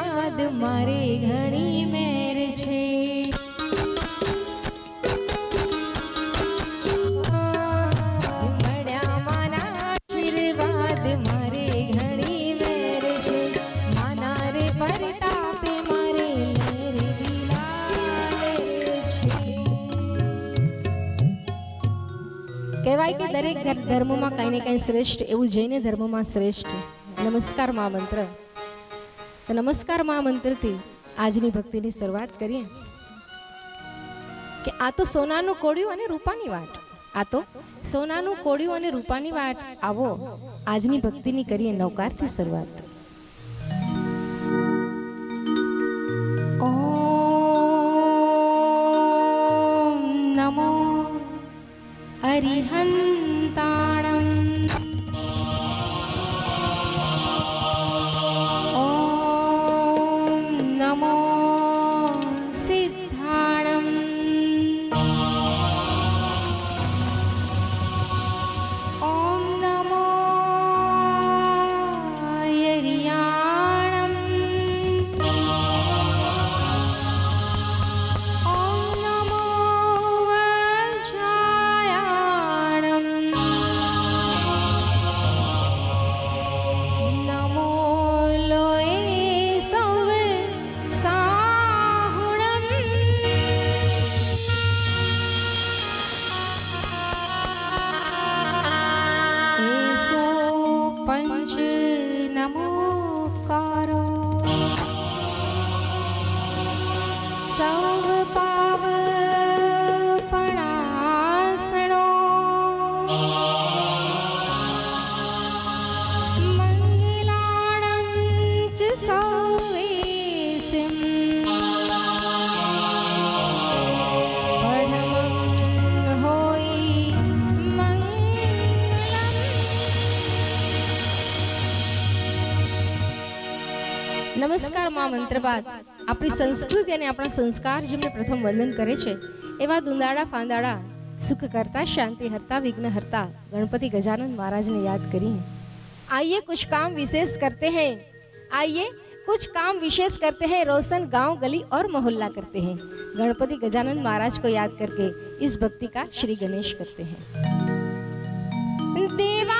આશીર્વાદ મારે ઘણી મેર છે। મળ્યા માના આશીર્વાદ મારે ઘણી મેર છે। માના રે પરતાપે મારે લેર દિલા છે। કહેવાય કે દરેક ધર્મમાં કંઈ ને કંઈ શ્રેષ્ઠ, એવું જૈન ધર્મમાં શ્રેષ્ઠ નમસ્કાર માં મંત્ર। તો નમસ્કાર માં મંત્રથી આજની ભક્તિની શરૂઆત કરીએ કે આ તો સોનાનું કોળિયું અને રૂપાની વાટ, આ તો સોનાનું કોળિયું અને રૂપાની વાટ। આવો આજની ભક્તિની કરીએ નવકારથી શરૂઆત। ઓમ નમો અરિહંતાણમ, ઓમ નમો સિદ્ધાણમ, ઓમ નમો યરિયાણમ, ઓમ નમો વજ્રાયાણમ, નમો લોય સૌ સાહુણમ, એસો પંચ નમોકારો, સૌ પાવ પણાસણો, મંગલાણં ચ સૌવેસિમ, પરમં હોય મંગલમ। નમસ્કાર માં મંત્ર બાદ આપણી સંસ્કૃતિ અને આપણા સંસ્કાર જેમને પ્રથમ વંદન કરે છે એવા દુંદાળા ફાંદાળા સુખ કરતા, શાંતિ હરતા, વિઘ્ન હરતા गणपति गजानन महाराज ने याद करिए। आइए कुछ काम विशेष करते हैं, आइए कुछ काम विशेष करते हैं, रोशन गांव गली और मोहल्ला करते हैं। गणपति गजानन महाराज को याद करके इस भक्ति का श्री गणेश करते हैं। देवा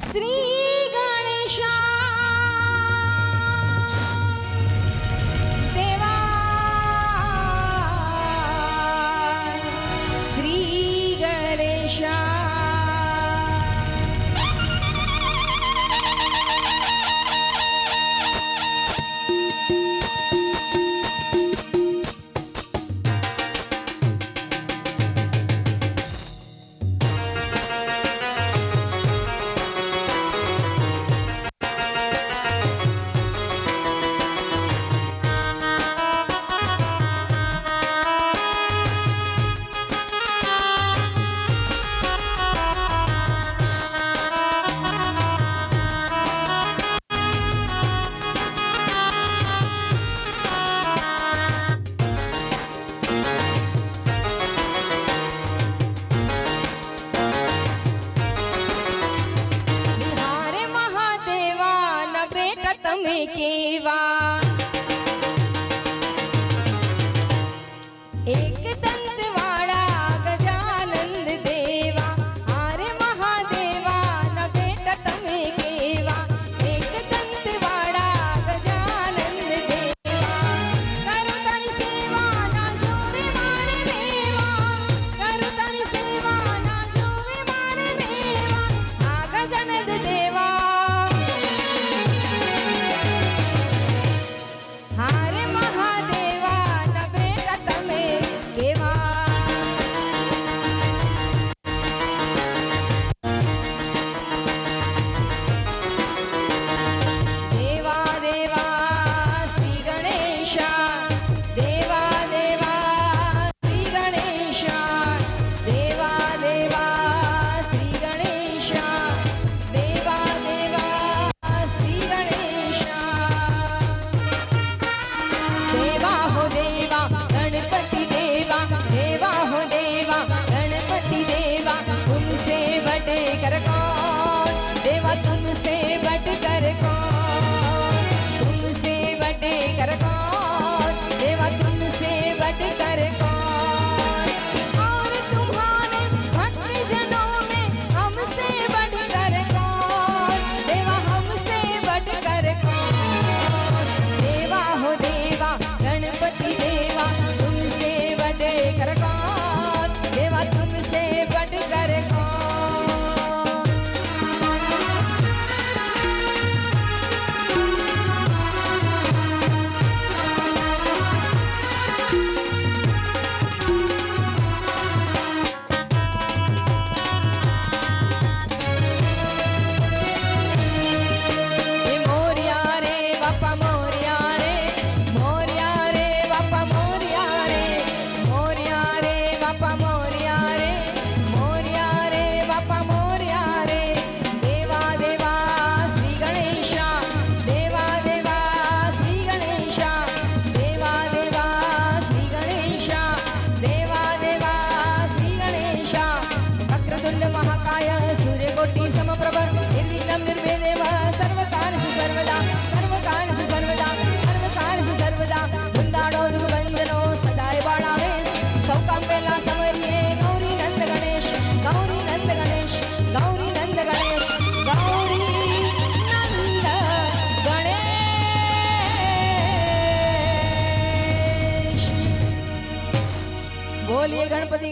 श्री गणेशा, देवा श्री गणेशा, हरे महादेवा न बेटा तमे केवा, एक दंत वाला गजानंद देवा। हरे महादेवा न बेटा तमे केवा, एक दंत वाला गजानंद देवा। करो तारी सेवा ना जोवे मारे मेवा, करो तारी सेवा ना जोवे मारे मेवा। आ गजानंद देवा, हरे महादेवा न बेटा तमे केवा।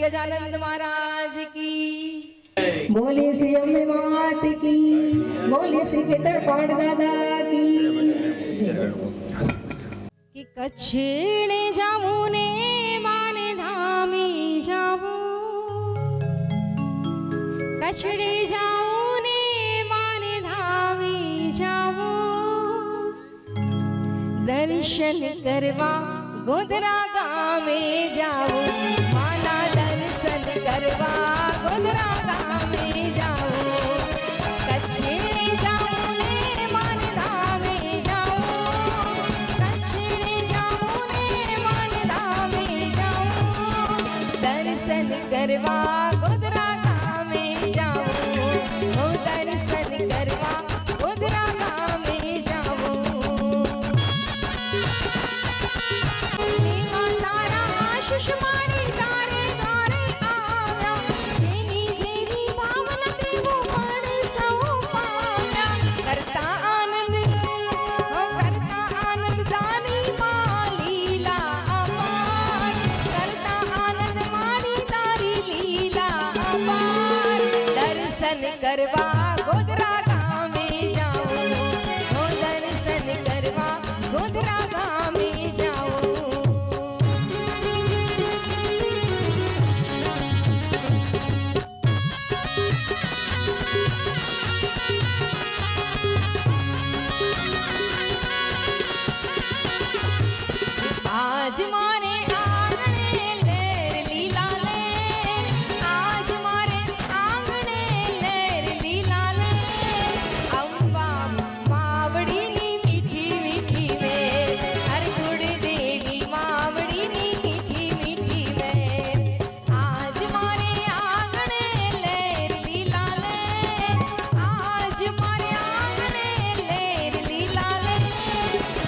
गजानंद महाराज की। बोले श्री अम्बे मात की, बोले श्री केतन पांड दादा की जय। कि कच्छने जाऊं ने माने धामे जाऊं, कछड़े जाऊं ने माने धामे जाऊं, दर्शन करवा गोधरा गामे जाऊं, माना दर्शन करवा गोधरा गामे जाऊं, कच्छड़े जाऊं ने माने धामे जाऊं, कच्छड़े जाऊं ने माने धामे जाऊं, दर्शन करवा गोधरा गामे जाऊं, ओ दर्शन करवा गोधरा गामे जाऊं। सुषमाणी तारे तारे आव्या, जेनी जेनी भावना देवो पण सौ पाव्या, करता आनंद हो करता आनंद जानी मां लीला अपार, करता आनंद मानी तारी लीला अपार, दर्शन करवा गोधरा गामे जाऊं, हो दर्शन करवा गोधरा गामे जाऊं। आज मारे आंगणे लेर लीला ले, आज मारे आंगणे लेर लीला ले, अंबा मावड़ी नी मीठी मीठी में, हर गुड़ देवी मावड़ी नी मीठी मीठी में, आज मारे आंगणे लेर लीला ले, आज मारे आंगणे लेर लीला ले,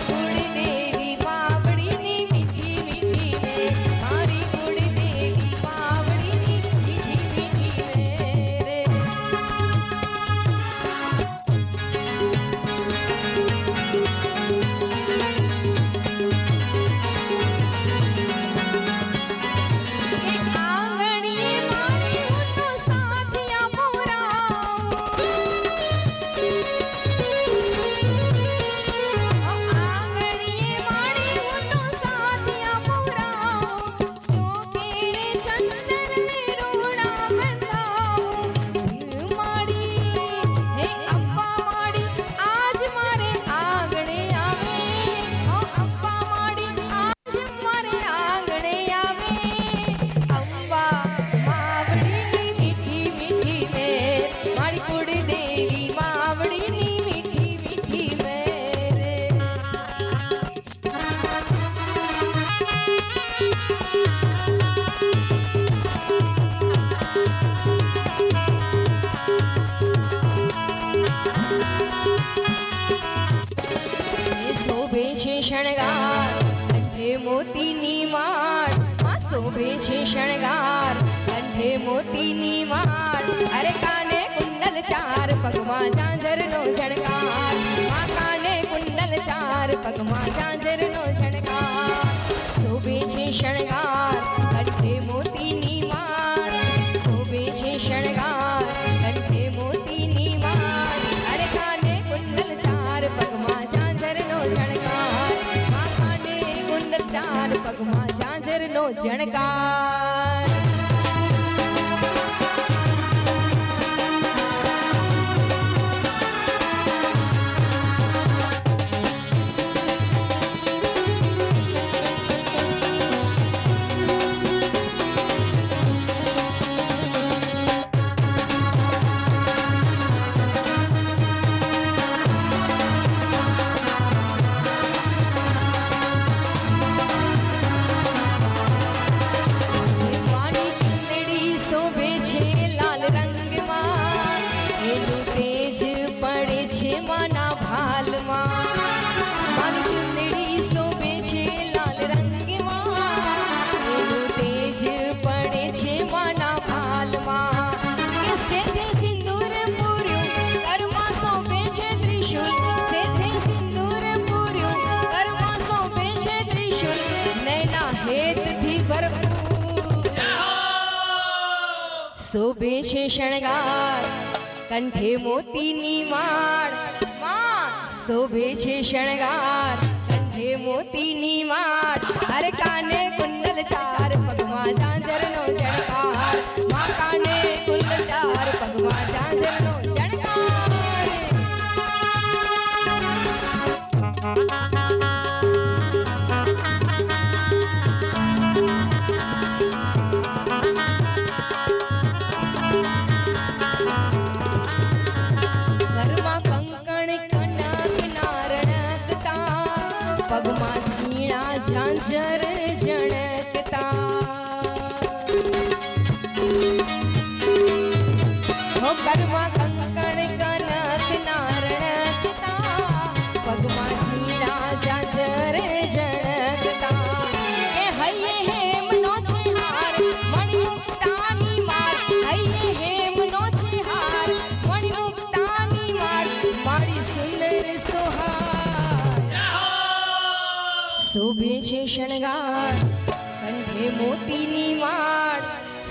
गुड़ देवी मावड़ी नी मीठी मीठी में, मारी गुड़ देवी मावड़ी नी मीठी मीठी में रे। आंगणीए मारी उठो साथिया पुराओ, आंगणीए मारी उठो साथिया पुराओ, चौकेरे चंदन में रोड़ा बंधाओ, माड़ी हे अप्पा माड़ी आज मारे आंगणे आवे, ओ अप्पा माड़ी आज मारे आंगणे आवे, अंबा मावड़ी नी मीठी मीठी में, मारी कुड़ देवी मावड़ी नी मीठी मीठी में रे। शोभे छे शणगार कंठे मोतीनी माळ, માં શોભે છે શણગાર કંઠે મોતીની માળ, અરે કાને કુંડલ ચાર પગમાં ઝાંઝરનો ઝણકાર, માં કાને કુંડલ ચાર પગમાં ઝાંઝરનો ઝણકાર, શોભે છે શણગાર કંઠે મોતીની માળ, શોભે છે શણગાર કંઠે મોતીની માળ, અરે કાને કુંડલ ચાર પગમાં ઝાંઝરનો ઝણકાર, માં કાને કુંડલ ચાર પગમાં ઝાંઝરનો ઝણકાર। શોભે છે શણગાર કંઠે મોતીની માળ માં શોભે છે શણગાર કંઠે મોતીની માળ અરે કાને કુંડલ ચાર પગમાં ઝાંઝરનો ઝણકાર માં કાને કુંડલ ચાર પગમાં ઝાંઝરનો ઝણકાર પગમાં ઝીણા ઝાંઝર ઝણકતા હો ઘરમાં કંકણ કનક નારણકતા પગમાં ઝીણા ઝાંઝર ઝણકતા એ હૈયે હેમનો છે હાર મણિમુક્તાની માર હૈયે હેમનો છે હાર મણિમુક્તાની માર મારી સુંદર સોહાર શોભે છે શણગાર કંઠે મોતીની માળ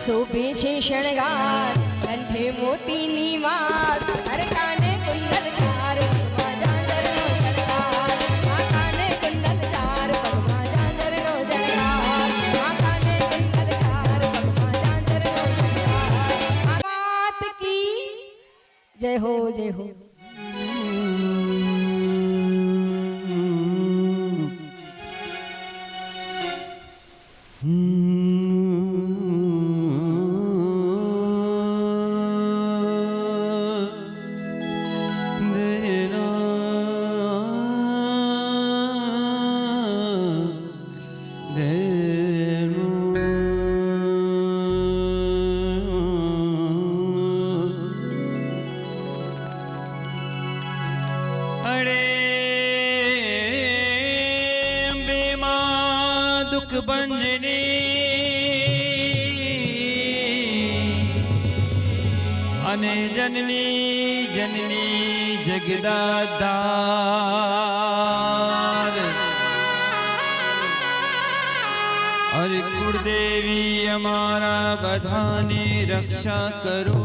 શોભે છે શણગાર કંઠે મોતીની માળ અરે કાને કુંડલ ચાર પગમાં ઝાંઝરનો ઝણકાર આ કાને કુંડલ ચાર પગમાં ઝાંઝરનો ઝણકાર આ કાને કુંડલ ચાર પગમાં ઝાંઝરનો ઝણકાર આ વાત કી જય હો જય હો અને જનની જનની જગદાધાર અરે કુળદેવી અમારા બધાની રક્ષા કરો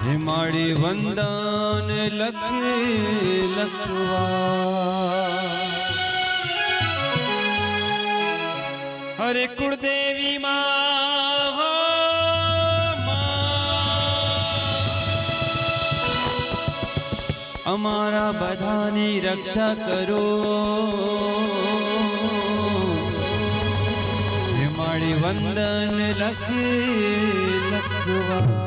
હે માડી વંદન લખ લખવા હરે કુળદેવી અમારા બધાની રક્ષા કરો હે માડી વંદન લખ લખવા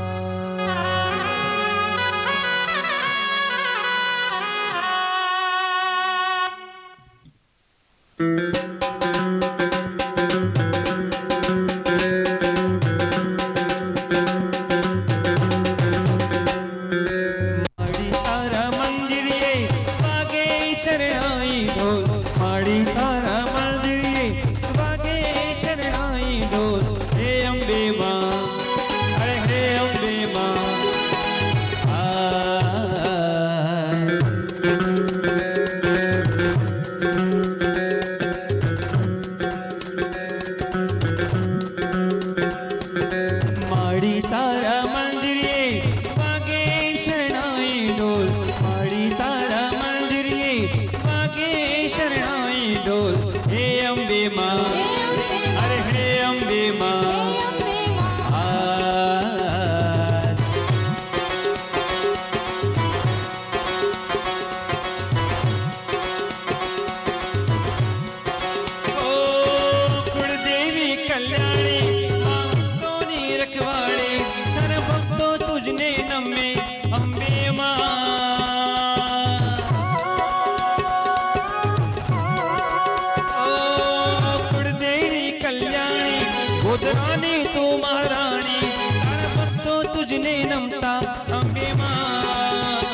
ગોદરાની તું મહારાણી તારા ભક્તો તુજને નમતા અંબે માં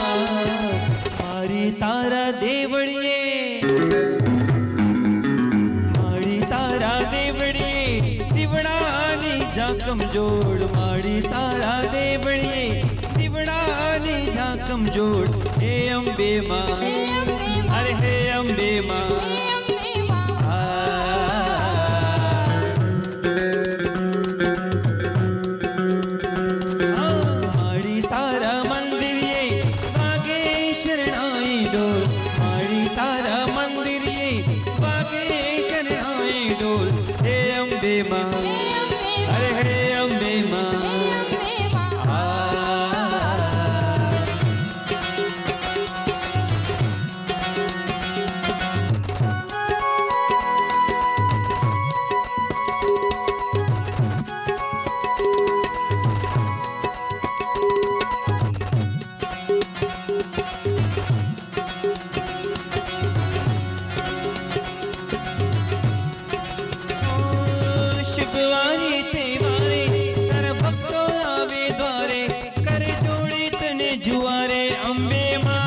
મારી તારા દેવળીએ મારી તારા દેવળીએ દીવડાની ઝાકમ જોડ મારી તારા દેવળીએ દીવડાની ઝાકમ જોડ હે અંબે માં અરે હે અંબે માં તારા મંદિરે વાગે શરણાઈ ડોલ માડી તારા મંદિરે વાગે શરણાઈ ડોલ હે અંબે માં અરે હે અંબે માં શુભવારે તહેવારે તારા ભક્તો આવે દ્વારે કરે જોડે તને જુવારે અંબે માં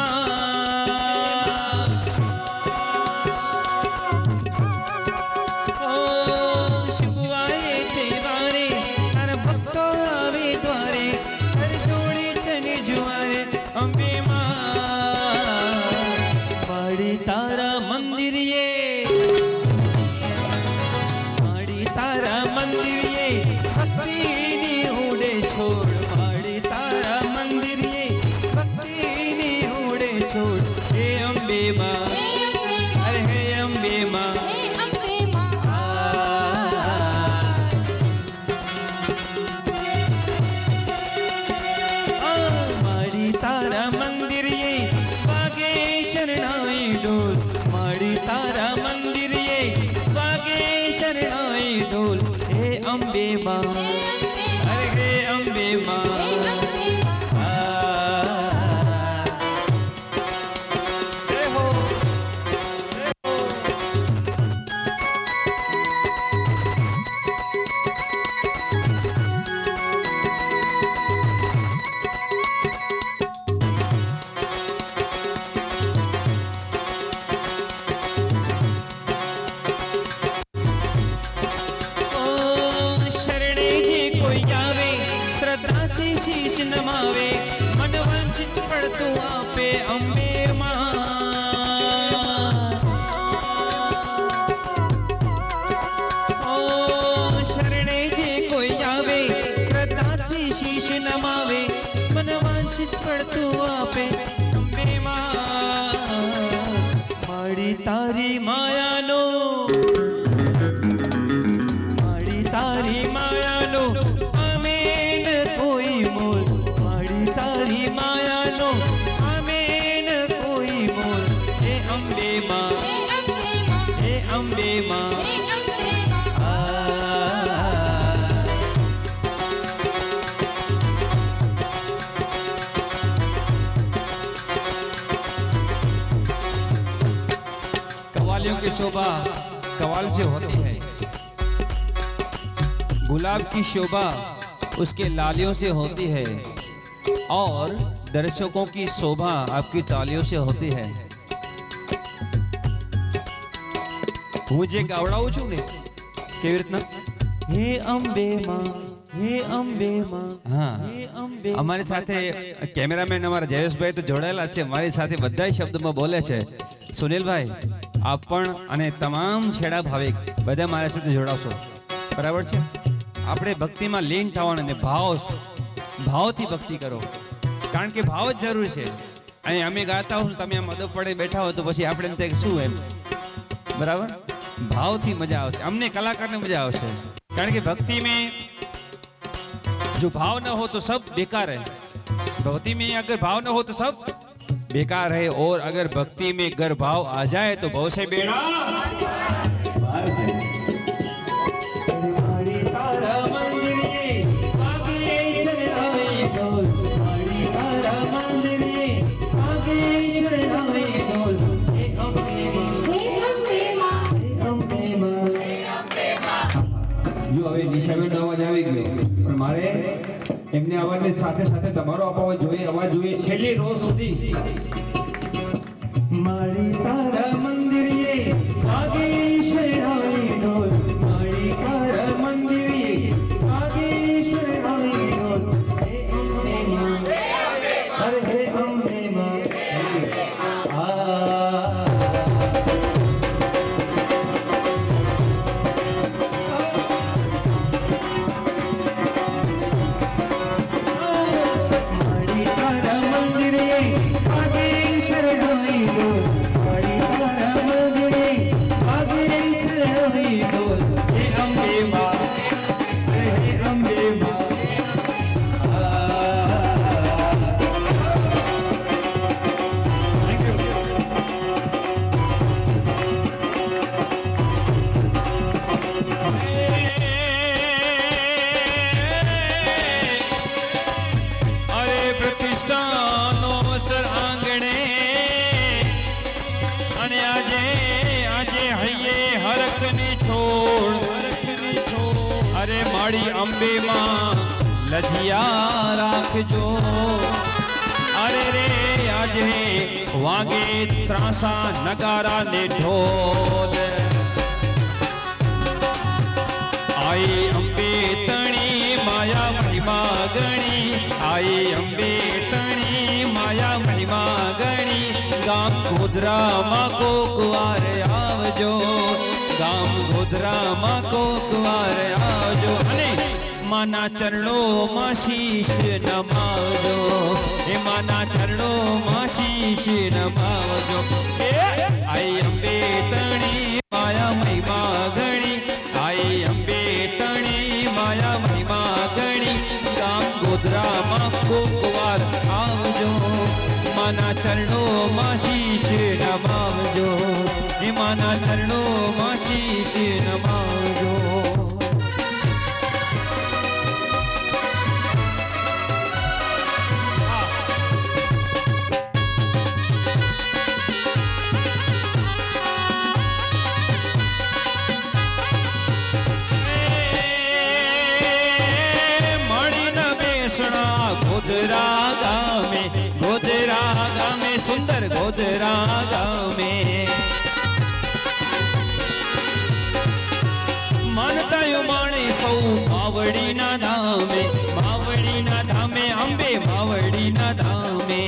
શુભવારે તહેવારે તારા ભક્તો આવે દ્વારે કરે જોડે તને જુવારે અંબે માં માડી તારા મંદિરે તારા મંદિરે ભક્તિની ઉડે છોડ માડી તારા મંદિરે ભક્તિની ઉડે છોડ હે અંબે માં અરે હે અંબે માં માડી તારા મંદિરે વાગે શરણાઈ ડોલ માડી તારા મંદિરે વાગે શરણાઈ ડોલ હે અંબે માં અરે હે અંબે માં શ્રદ્ધાથી શીશ નમાવે મન વાંછિત પડતું આપે અંબે માં શરણે જે કોઈ આવે શ્રદ્ધાથી શીશ નમાવે મન વાંછિત પડતું આપે અંબે માં માડી તારી માયાનો માડી તારી માયાનો અંબે માં कव्वालियों की शोभा कव्वाल से होती है गुलाब की शोभा उसके लालियों से होती है और दर्शकों की शोभा आपकी तालियों से होती है હું જે ગાવડાવું છું ને કેવી રીતના હે અંબે માં હા હે અંબે અમારી સાથે કેમેરામેન અમારા જયેશભાઈ તો જોડાયેલા છે મારી સાથે બધા શબ્દમાં બોલે છે સુનિલભાઈ આપ પણ અને તમામ છેડા ભાવિક બધા મારા સાથે જોડાવશો બરાબર છે આપણે ભક્તિમાં લીન થવાનું અને ભાવથી ભક્તિ કરો કારણ કે ભાવ જ જરૂર છે અને અમે ગાતા હો તમે આમ અદબ પડે બેઠા હો તો પછી આપણે એમ થાય કે શું એમ बराबर भाव थी मजा आवशे हमने कलाकार ने मजा आवशे कारण के भक्ति में जो भाव न हो तो सब बेकार है भक्ति में अगर भाव न हो तो सब बेकार है और अगर भक्ति में अगर भाव आ जाए तो बहुत से बेड़ा નિશાબેન અવાજ આવી ગયો પણ મારે એમને અવાજની સાથે સાથે તમારો અવાજ જોઈએ છેલ્લી રોજ સુધી મારી તારા મંદિરે વાગે શરણાઈ ડોલ મારી તારા મંદિરે વાગે શરણાઈ ડોલ હે અંબે માં અરે હે અંબે માં કૃષ્ણનો અવસર આંગણે અને આજે હૈયે હરખની છોડ અરે મારી અંબે માં લજિયા રાખજો અરે રે આજે વાગે ત્રાસા નગારા ને ઢોલ આઈ અંબે તણી માયા મહિમા ગણી આઈ અંબે તણી માયા મહિમા ગણી ગામ ગોધરામાં કોક વાર આવજો ગામ ગોધરામાં કોક વાર આવજો અને માના ચરણોમાં શીશ નમાવજો એ માના ચરણોમાં શીશ નમાવજો આઈ અંબે તણી માયા મહિમા ગણી આઈ અંબે તણી માયા મહિમા ગણી ગામ ગોધરામાં કોક વાર આવજો માના ચરણોમાં શીશ નમાવજો એ માના ચરણોમાં શીશ નમાવજો ગોધરા ગામે સુંદર ગોધરા ગામે માનતાયો માણે સૌ માવડીના ધામે અંબે માવડીના ધામે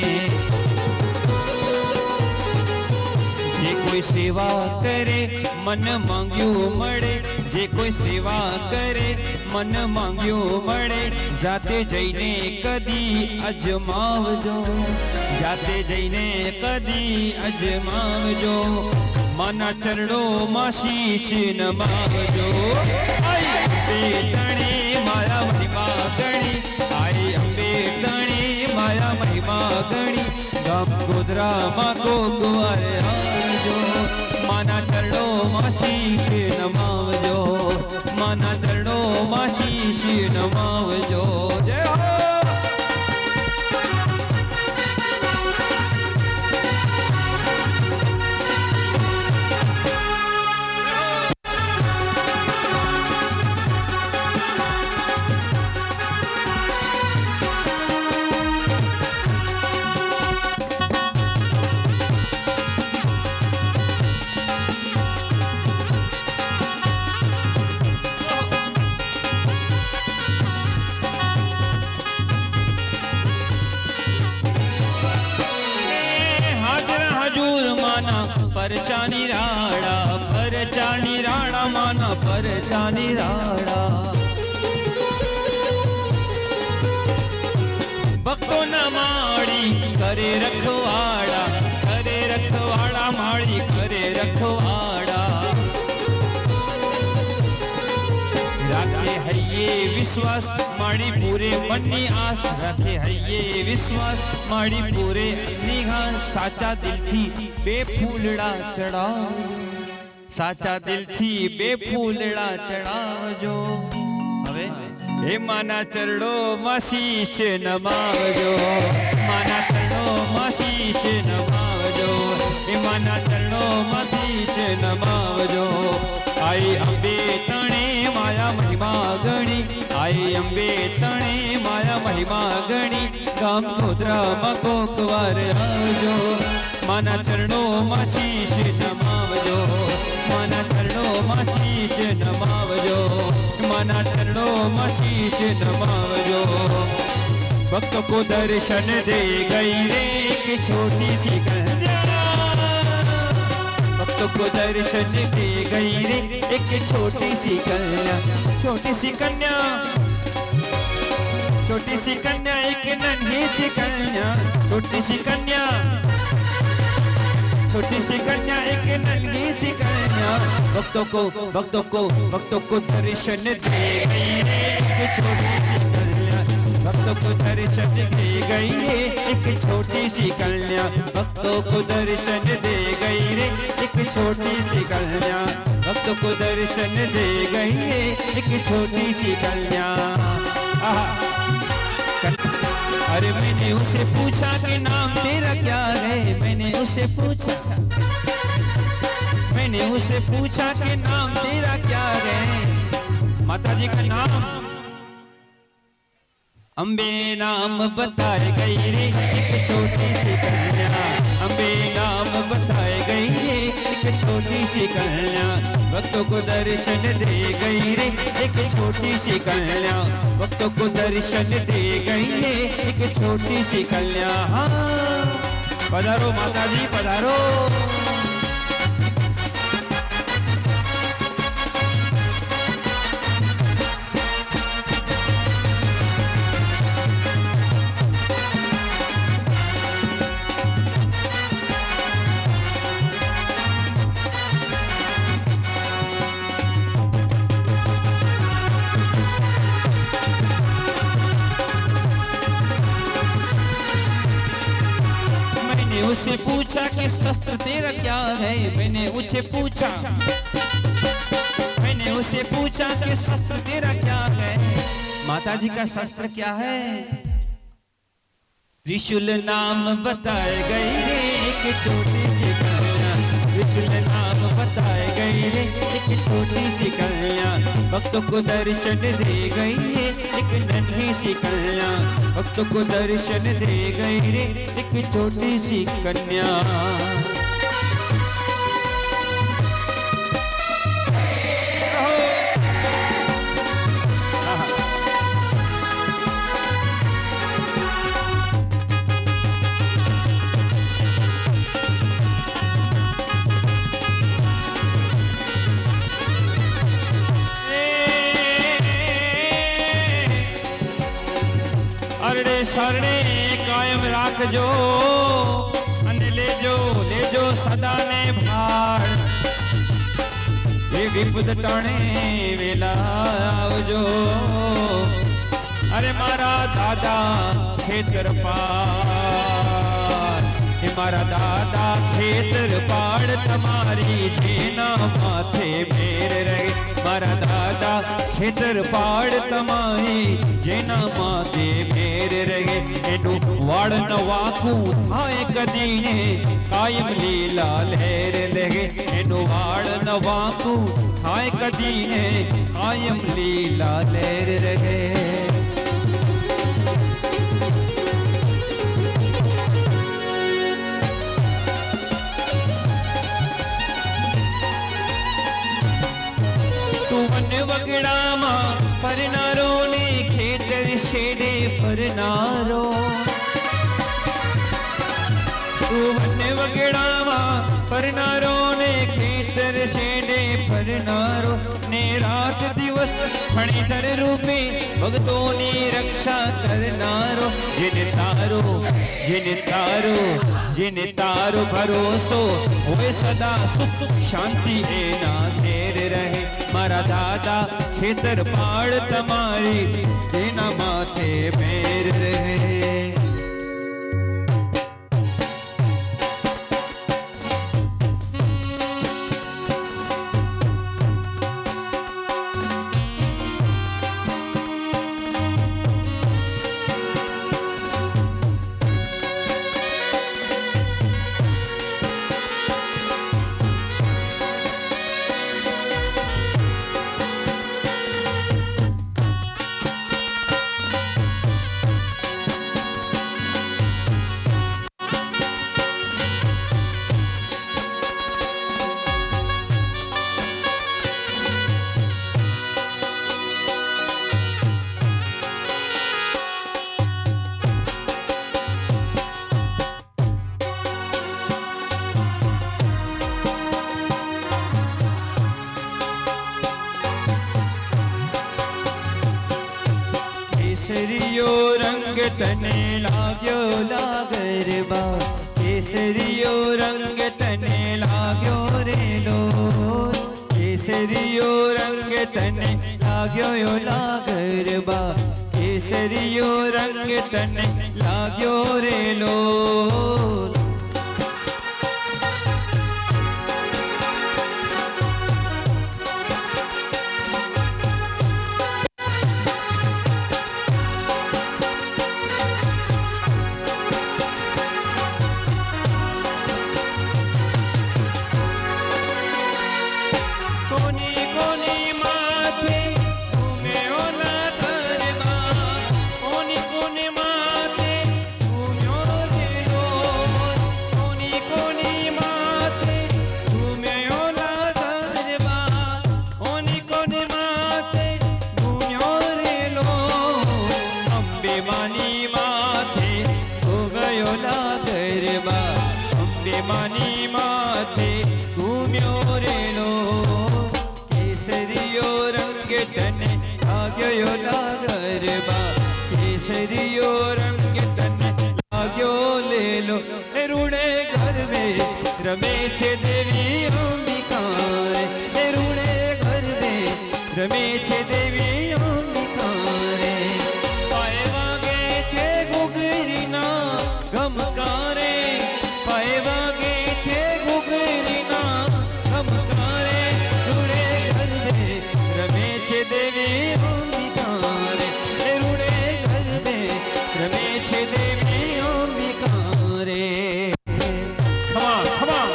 જે કોઈ સેવા કરે મન માંગ્યું મળે જે કોઈ સેવા કરે મન માંગ્યું મળે જાતે જઈને કદી અજમાવજો જાતે જઈને કદી અજમાવજો માના ચરણોમાં શીશ નમાવજો આઈ અંબે તણી માયા મહિમા ગણી આઈ અંબે તણી માયા મહિમા ગણી ગામ ગોધરામાં કોક વાર આવજો માના ચરણોમાં શીશ નમાવજો માના ચરણોમાં શીશ નમાવજો જય હો પરચાની રાડા માના પરચાની રાડા ભક્તોના માળી કરે રખવાડા માળી કરે રખવાડા રાખે હૈયે વિશ્વાસ માળી પૂરે મનની આસ રાખે હૈયે વિશ્વાસ માળી પૂરે નિહાર સાચા દિલથી બે ફૂલડા ચડાવજો સાચા દિલથી બે ફૂલડા ચડાવજો હવે હે માના ચરણોમાં શીશ નમાવજો માના ચરણોમાં શીશ નમાવજો હે માના ચરણોમાં શીશ નમાવજો આઈ અંબે તણે માયા મહિમા ગણી આઈ અંબે તણે માયા મહિમા ગણી ગામ ગોધરામાં કોક વાર આવજો માના ચરણોમાં શીશ નમાવજો માના ચરણોમાં શીશ નમાવજો માના ચરણોમાં શીશ નમાવજો भक्त को दर्शन दे गई रे एक छोटी सी कन्या भक्त को दर्शन दे गई रे एक छोटी सी कन्या छोटी सी कन्या एक नन्ही सी कन्या छोटी सी कन्या एक नन्ही सी कन्या भक्तों को दर्शन दे गई रे एक छोटी सी कन्या भक्तों को दर्शन दे गई रे एक छोटी सी कन्या भक्तों को दर्शन दे गई रे एक छोटी सी कन्या भक्तों को दर्शन दे गई रे एक छोटी सी कन्या अरे मैंने उसे पूछा कि नाम तेरा क्या है, मैंने उसे पूछा कि नाम तेरा क्या है। माता जी का नाम अम्बे नाम बताए गई रे एक छोटी सी कन्या, अम्बे नाम बताए गई रे एक छोटी सी कन्या, भक्तों को दर्शन दे गई रे एक छोटी सी कन्या, भक्तों को दर्शन दे गई रे एक छोटी सी कन्या। हाँ पधारो माता जी पधारो। उससे पूछा कि शस्त्र तेरा क्या है, मैंने उसे पूछा कि शस्त्र तेरा क्या है। माता जी का शस्त्र क्या है? त्रिशूल नाम बताए गई रे एक छोटी सी कन्या, त्रिशूल नाम बताए गई रे एक छोटी सी कन्या, भक्तों को दर्शन दे गई रे एक नन्ही सी कन्या, भक्तों को दर्शन दे गई रे एक छोटी सी कन्या। अरड़े सरड़े कायम राखजो अने लेजो सदा ने भाड़, ये विपद टाणे वेला आवजो। अरे मारा दादा खेतर पार, मारा दादा खेतर पाड़ तमारी जेना माथे मेर रहे, मारा दादा खेतर पाड़ तमारी जेना माथे मेर रहे। एनु वाड़ न वाकू थाए कदीने कायम लीला लहर लगे, एनु वाड़ न वाकू थाए कदीने कायम लीला लहर रहे। वगड़ामा परनारो ने खेतर शेडे परनारो, वन वगड़ामा परनारो ने खेतर शेडे परनारो, ने रात दिवस फणीधर रूपे भक्तों ने रक्षा करनारो। जिन तारो भरोसो होए सदा सुख शांति एना घेर रहे। मारा दादा खेतर पाड़ तमारी तेना माथे मेर रहे। केसरियो रंग तने लाग्यो लागरबा, केसरियो रंग तने लाग्यो रे लोल, केसरियो रंग तने लाग्यो यो लागरबा, केसरियो रंग तने लाग्यो रे लोल। માની માથે ઘૂમ્યો રેલો કેસરીયો રંગ તને લાગ્યો લાગરબા કેસરીયો રંગ તને લાગ્યો લેલો એ રૂડે ગરબે રમે છે દેવી અંબિકા રે રૂડે ગરબે રમે છે દેવી અંબિકા રે પાય વાગે છે ઘૂઘરીના ગમકારે પાય વાગે છે ઘૂઘરીના ગમકારે રૂડે ગરબે રમે છે દેવી અંબિકા રે રૂડે ગરબે રમે છે દેવી અંબિકા રે Come on.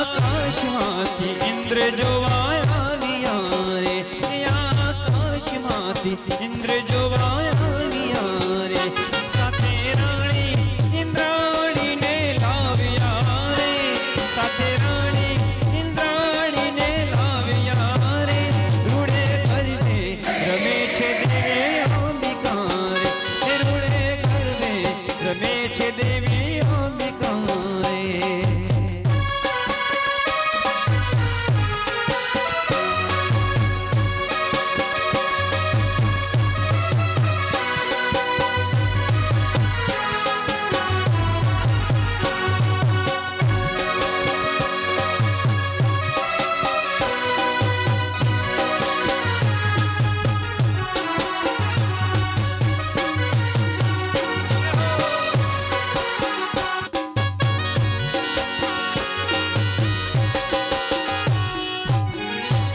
આકાશમાંથી ઇન્દ્ર જોવા આવ્યા રે આકાશમાંથી ઇન્દ્ર જોવા આવ્યા રે સાથે રાણી ઇન્દ્રાણીને લાવ્યા રે સાથે રાણી ઇન્દ્રાણીને લાવ્યા રે રૂડે ગરબે રમે છે દેવી અંબિકા રે રૂડે ગરબે રમે છે દેવી અંબિકા રે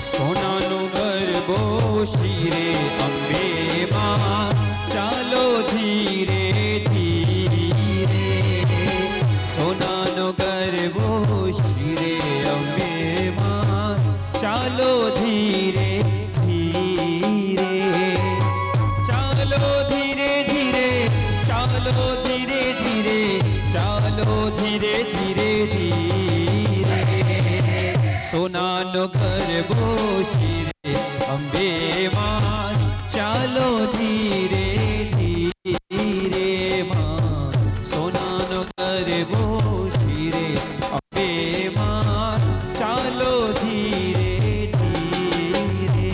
સોનાનો ગરબો શિરે અંબે માં ચાલો ધીરે ધીરે સોનાનો ગરબો શિરે અંબે માં ચાલો ધીરે ધીરે ચાલો ધીરે ધીરે ચાલો ધીરે ધીરે ચાલો ધીરે ધીરે ધીરે સોનાનો ગરબો શિરે અંબે માં ચાલો ધીરે ધીરે માં સોનાનો ગરબો શિરે અંબે માં ચાલો ધીરે ધીરે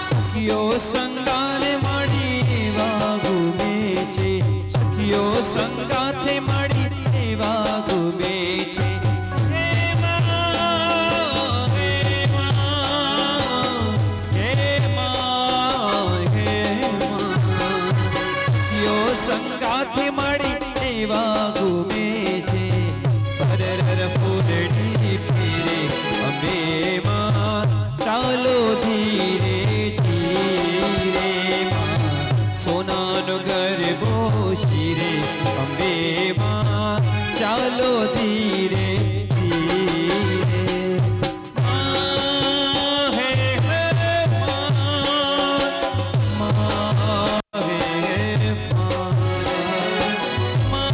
સખીઓ સંગાને મળી એવા ઘૂમે છે સખીઓ સંગાથે મળી એવા ઘૂમે છે હે માં, હે માં, હે માં, હે માં. સખીઓ સંગાથે મળી એવા ઘૂમે છે પરર ફૂલડી ફેરે અંબે માં ચાલો ધીરે ધીરે માં સોનાનો ગરબો શિરે અંબે માં ચાલો ધીરે ધીરે માં હે હે માં હે હે માં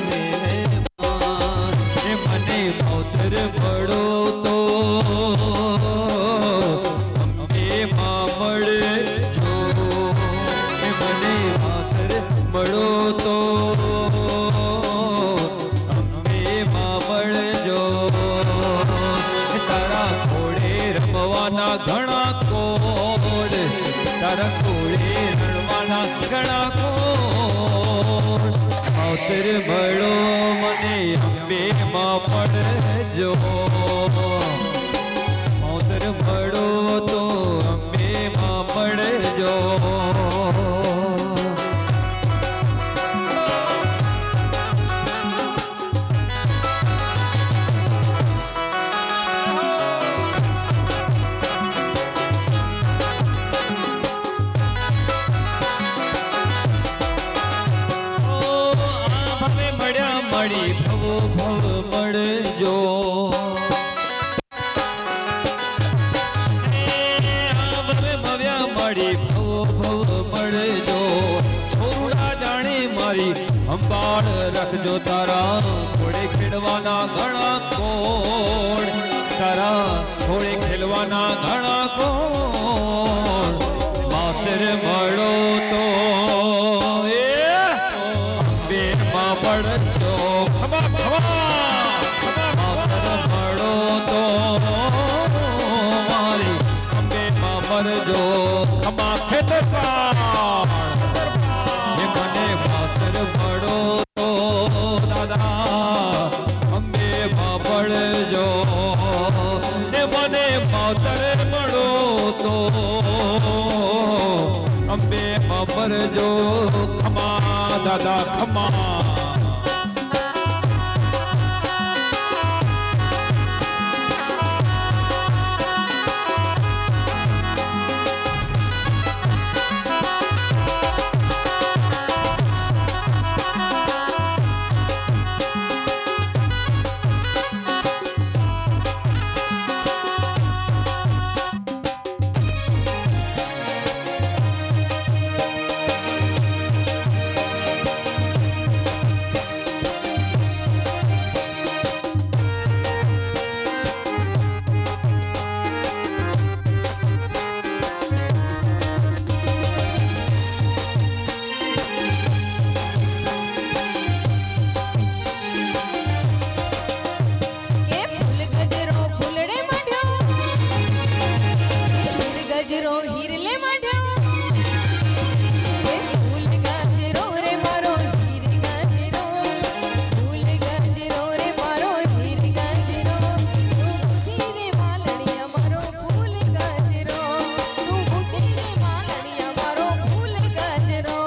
હે હે મને મોતર પડો તો અંબે માં મળજો મને મોતર મળો તો અંબે માં મળજો તારા ઘોડે રમવાના ઘણા કોડ તારા ઘોડે રમવાના ઘણા કોડ માવતર મળો મને અંબે માં પડજો માવતર મળો તો અંબે માં પડજો મારી ભવ ભવ મળજો ભવ્યા મારી ભવ ભવ મળજો છોરુડા જાણે મારી અંબાડ રાખજો તારા ઘોડે ખેડવાના ઘણા કોડ તારા ઘોડે ખેલવાના ઘણા કોડ માતર મળો તો એ બેમાં પડજો ખમા ખમા માતર મળો તો મારી અંબેમાં મરજો ખમા ખેતર મને માતર મળો તો દાદા અંબેમાં પડજો ને મને માતર મળો તો અંબેમાં પડજો ખમા દાદા ખમા ગજરો હીરલે માઢ્યો એ ફૂલ ગજરો રે મારો હીર ગજરો ફૂલ ગજરો રે મારો હીર ગજરો તું બુદ્ધિ રે માલણિયા મારો ફૂલ ગજરો તું બુદ્ધિ રે માલણિયા મારો ફૂલ ગજરો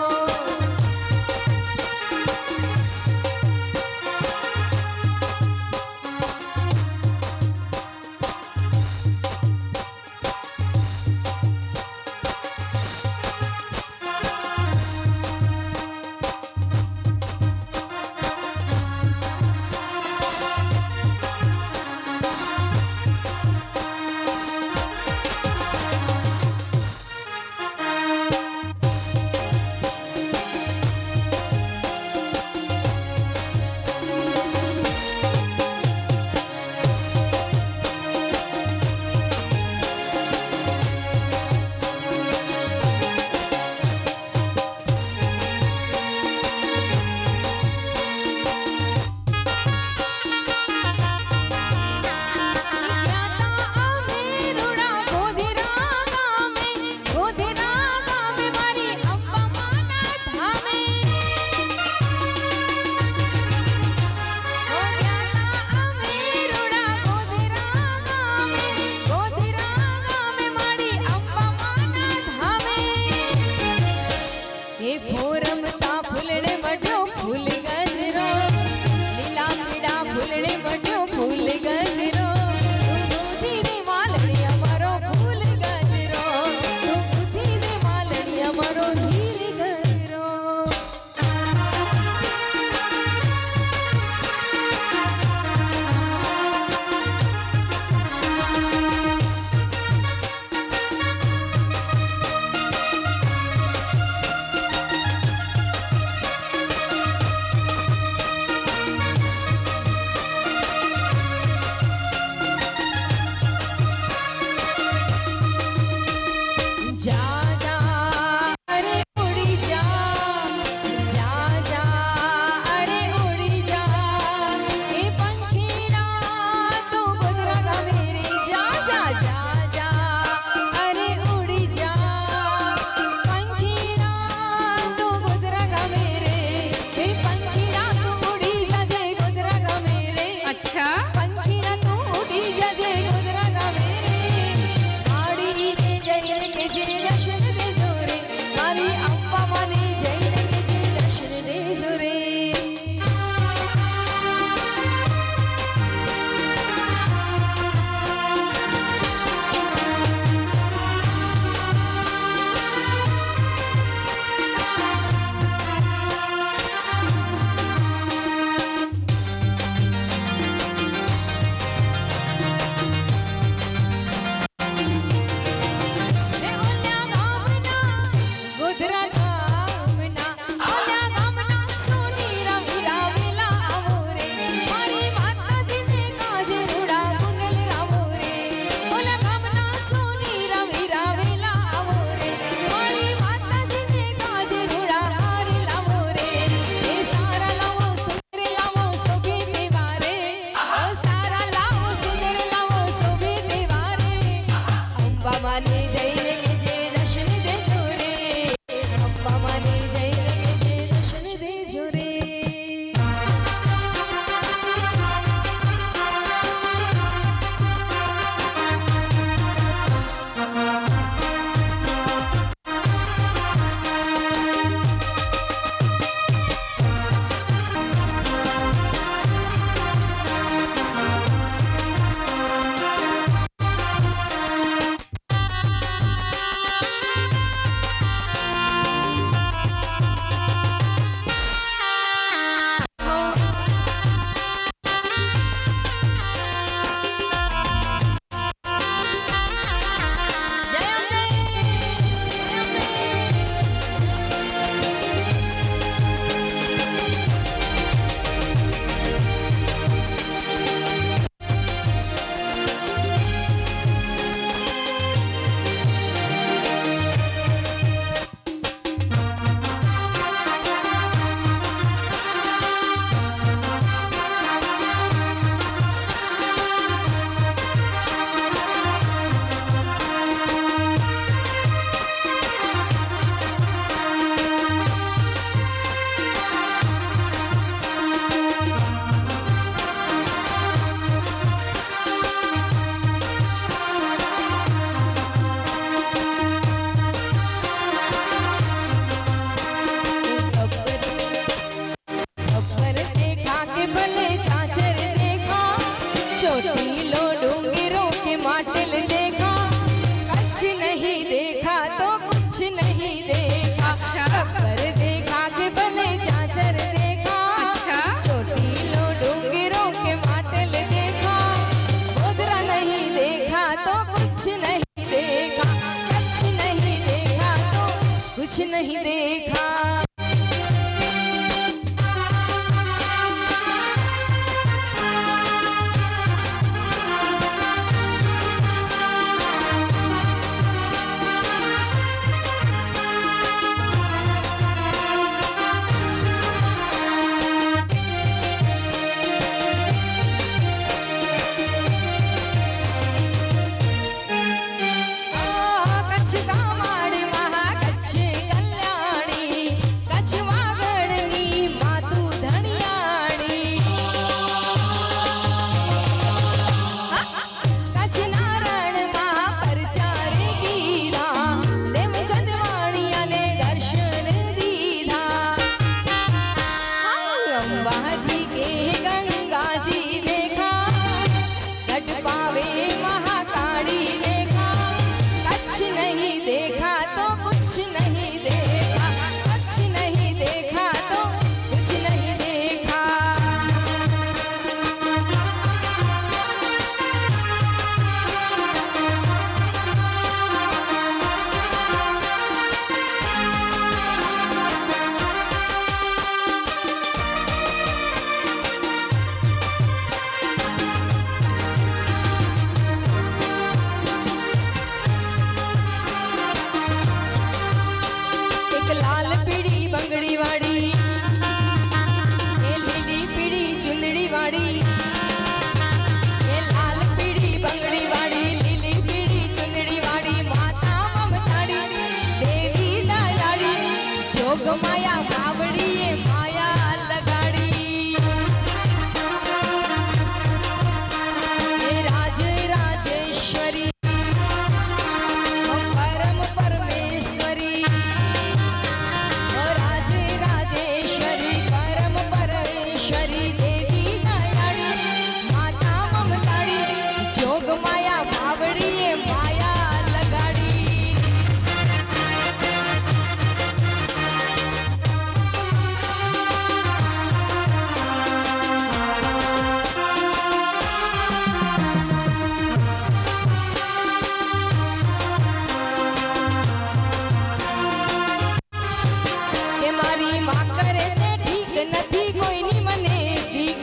જય જય कुछ नहीं देखा। અંબાજી કે ગંગાજી દેખા, ગઢ પાવે મહાકાળી દેખા, કચ્છ નહીં દેખા તો કુછ નહીં દેખા, કચ્છ નહીં દેખા તો કુછ નહીં દેખા। एक लाल पीड़ी बंगड़ी वाड़ी, ए लीली पीड़ी चुंदड़ी वाड़ी, ए लाल पीड़ी बंगड़ी वाड़ी, लीली पीड़ी चुंदड़ी वाड़ी, माता ममताड़ी देवी दयाड़ी, जोग माया बावड़ी ये माया लगाड़ी, ए राज राजेश्वरी परम परमेश्वरी, राज राजेश्वरी परम परमेश्वरी देवी दयाड़ी, माता ममताड़ी, जोग माया बावड़ी ये माया लगाड़ी। કે મારી માં કરે તે ઠીક નથી, કોઈની મને બીક,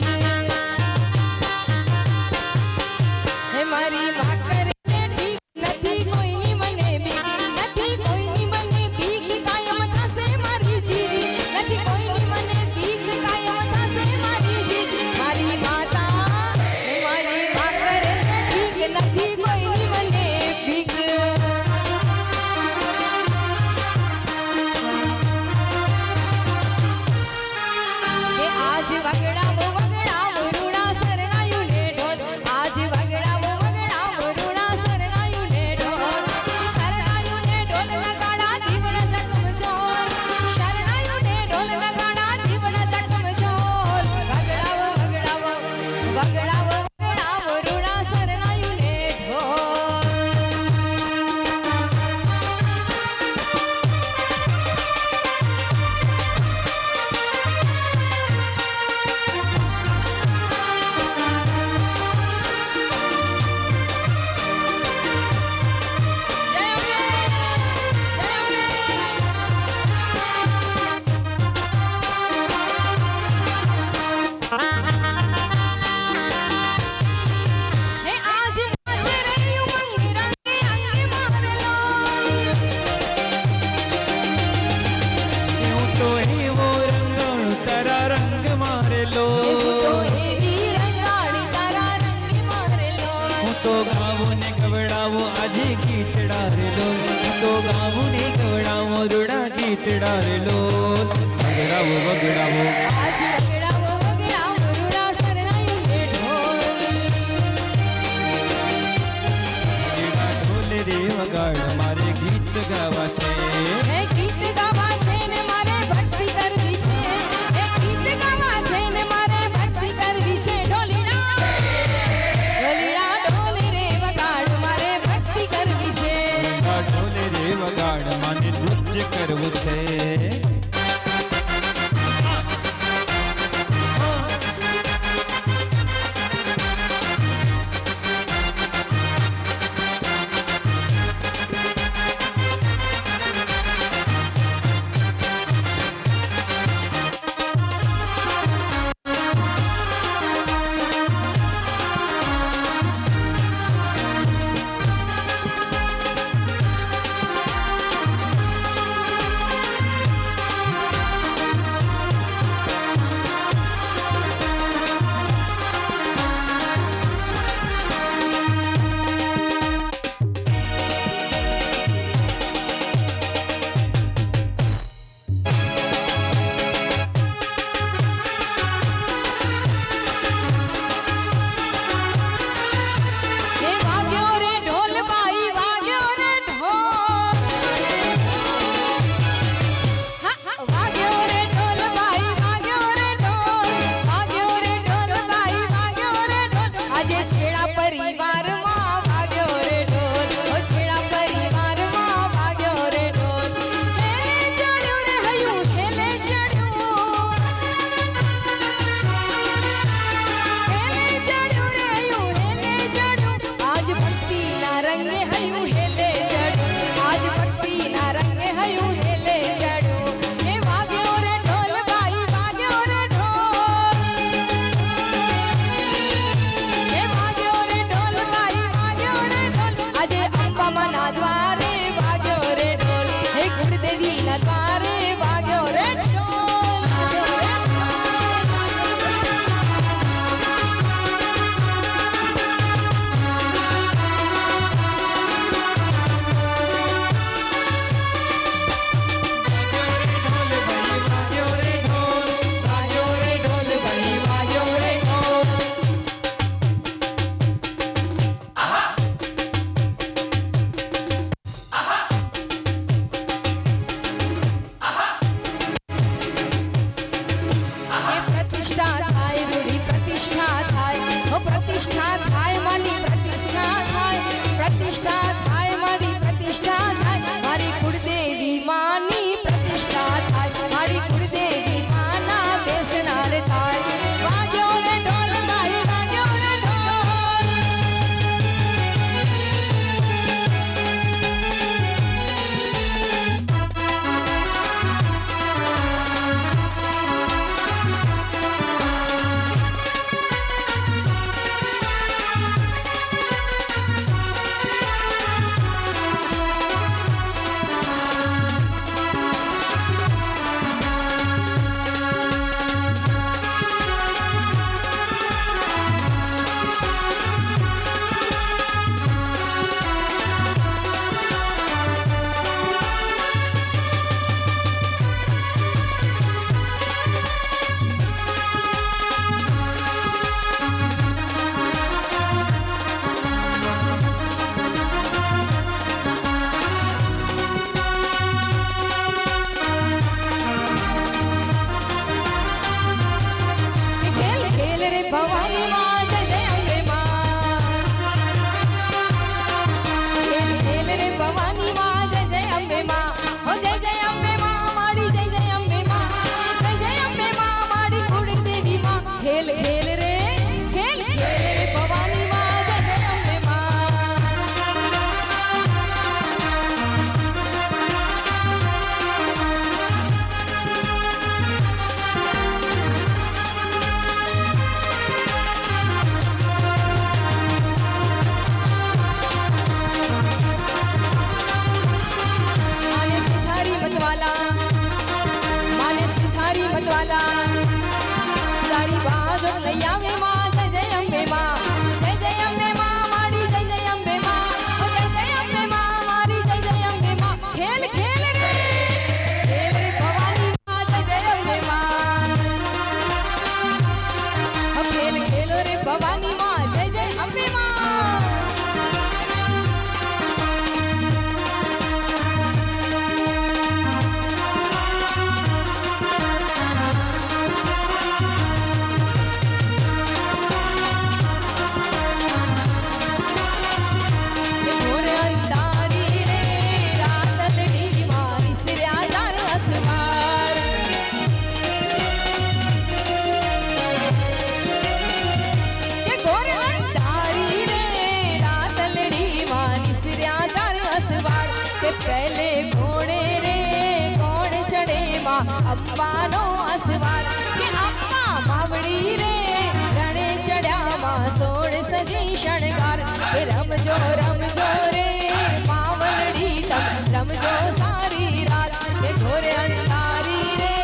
હે મારી માં કરે તે ઠીક નથી, કોઈની મને બીક નથી, કોઈની મને બીક કાયમ થશે મારી જીજી, નથી કોઈની મને બીક કાયમ થશે મારી જીજી, મારી માતા હે મારી માં કરે તે ઠીક નથી, કોઈની મને બીક। કે આજ વગડાવો વગડાવો રૂડા શરણાયું ને ઢોલ, આજ વગડાવો વગડાવો રૂડા શરણાયું ને ઢોલ, શરણાયું ને ઢોલ લગાડા દીવડા જગમજોલ, શરણાયું ને ઢોલ લગાડા દીવડા જગમજોલ, વગડાવો વગડાવો વગડાવો વગડાવો રૂડા શરણાયું ને ઢોલ। જય અંબે, જય અંબે। હે આજ નાચ રહ્યું મંગ રંગે અંગે મારલો, હું તો એવો રંગાણું તારા રંગ મારેલો, તો એવી રંગાળી તારા રંગે મારલો, હું તો ગાવું ને ગવડાવું આજે ગીતડા રેલો, હું તો ગાવું ને ગવડાવું રૂડા ગીતડા રેલો, વગડાવો વગડાવો આજ વગડાવો વગડાવો રૂડા શરણાયું ને ઢોલ, જેના ઢોલ રે વગાડ મારે ગીત ગાવા છે, હે ગીત ગાવા છે ને મારે ભક્તિ કરવી છે, હે ગીત ગાવા છે ને મારે ભક્તિ કરવી છે, ઢોલીડા ઢોલીડા ઢોલ રે વગાડ મારે ભક્તિ કરવી છે। આ ઢોલ રે વગાડ માને નૃત્ય કરવું છે। ના દ્વારે વાગ્યો રે ઢોલ, વાગ્યો રે વાગ્યો રે ઢોલ ભાઈ વાગ્યો રે ઢોલ. એ પ્રતિષ્ઠા થાય રૂડી પ્રતિષ્ઠા થાય, ઓ પ્રતિષ્ઠા થાય મારી પ્રતિષ્ઠા થાય, પ્રતિષ્ઠા થાય મારી પ્રતિષ્ઠા થાય, મારી કુળદેવી માની પ્રતિષ્ઠા થાય, મારી કુળદેવી માના બેસનાર થાય. વાગ્યો રે ઢોલ ભાઈ વાગ્યો રે ઢોલ. ખેલ ખેલ રે ભવાની માં જય જય અંબે માં. ખેલ ખેલ રે ભવાની માં જય જય અંબે માં, ઓ જય જય અંબે માં મારી જય જય અંબે માં, જય જય અંબે માં મારી કુળદેવી માં. ખેલ ખેલ રે ભવાની માં જય જય અંબે માં. माने सिधारी मतवाला, माने सिधारी मतवाला, सिधारी बाजो लई आवे માં જય જય અંબે માં, જય જય અંબે માં મારી જય જય અંબે માં, ઓ જય જય અંબે માં મારી જય જય અંબે માં. ખેલ ખેલ રે ભવાની માં જય જય અંબે માં, ઓ ખેલ ખેલો રે ભવાની માં જય જય અંબે માં. ઘોર અંધારી રે રાતલડી મારી સિર્યા જાણે અસવાર. કે ઘોર અંધારી રે રાતલડી મારી સિર્યા જાણે અસવાર. કે પહેલે ઘોડે રે કોણ ચડે માં અંબાનો અસવાર. કે અંબા માવડી રે રણે ચડ્યા માં સોળ સજી શણગાર. કે રમજો રમજો રે માવલડી તમ રમજો સારી રાત. કે ઘોર અંધારી રે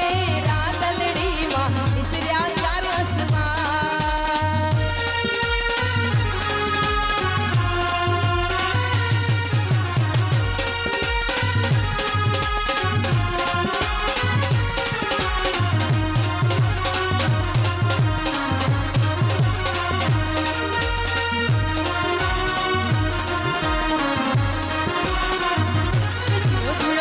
રાતલડી માં વિસર્યા ચાર અસવાર. જીવો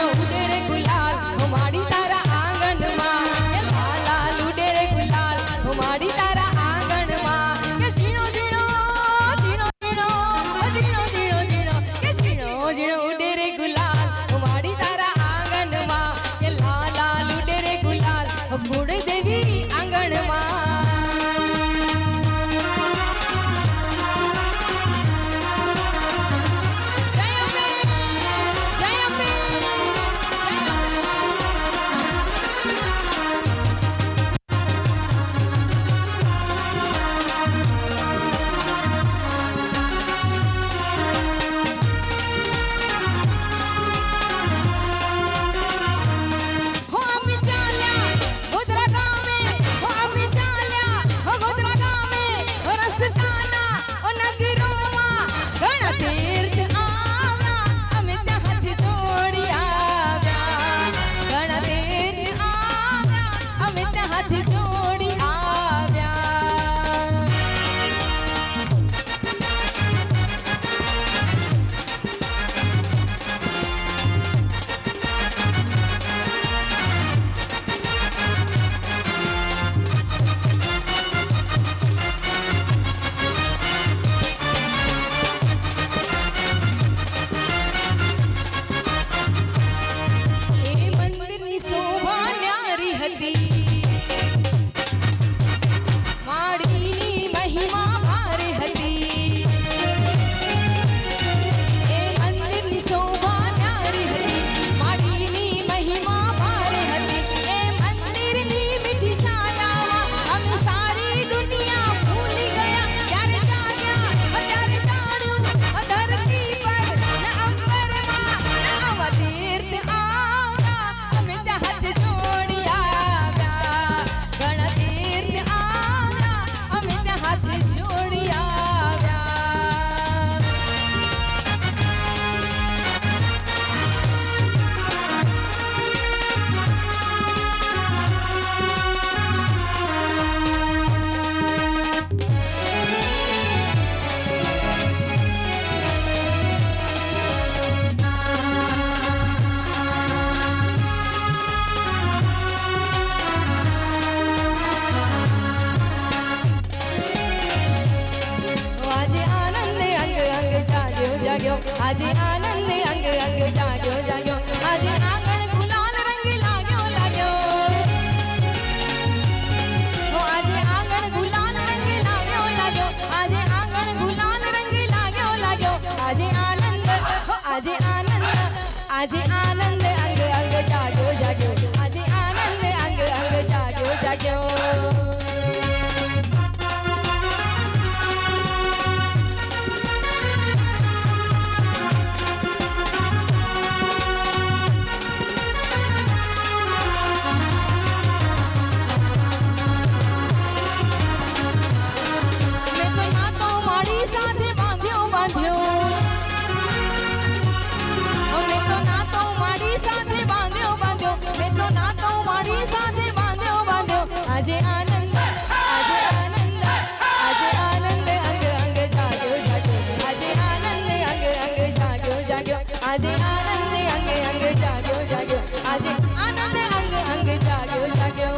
આજે આનંદ અંગ અંગ જાગ્યો જાગ્યો આજે આંગણ ગુલાલ રંગ લાગ્યો લાગ્યો હો આજે આંગણ ગુલાલ રંગ લાગ્યો લાગ્યો આજે આંગણ ગુલાલ રંગ લાગ્યો લાગ્યો આજે આનંદ હો આજે આનંદ અંગ અંગ જાગ્યો જાગ્યો આજે આનંદ અંગ અંગ જાગ્યો જાગ્યો આજે આનંદ આજે આનંદ અંગ અંગ જાગ્યો જાગ્યો આજે આનંદ અંગ અંગ જાગ્યો જાગ્યો આજે આનંદ અંગ અંગ જાગ્યો જાગ્યો આજે આનંદ અંગ અંગ જાગ્યો જાગ્યો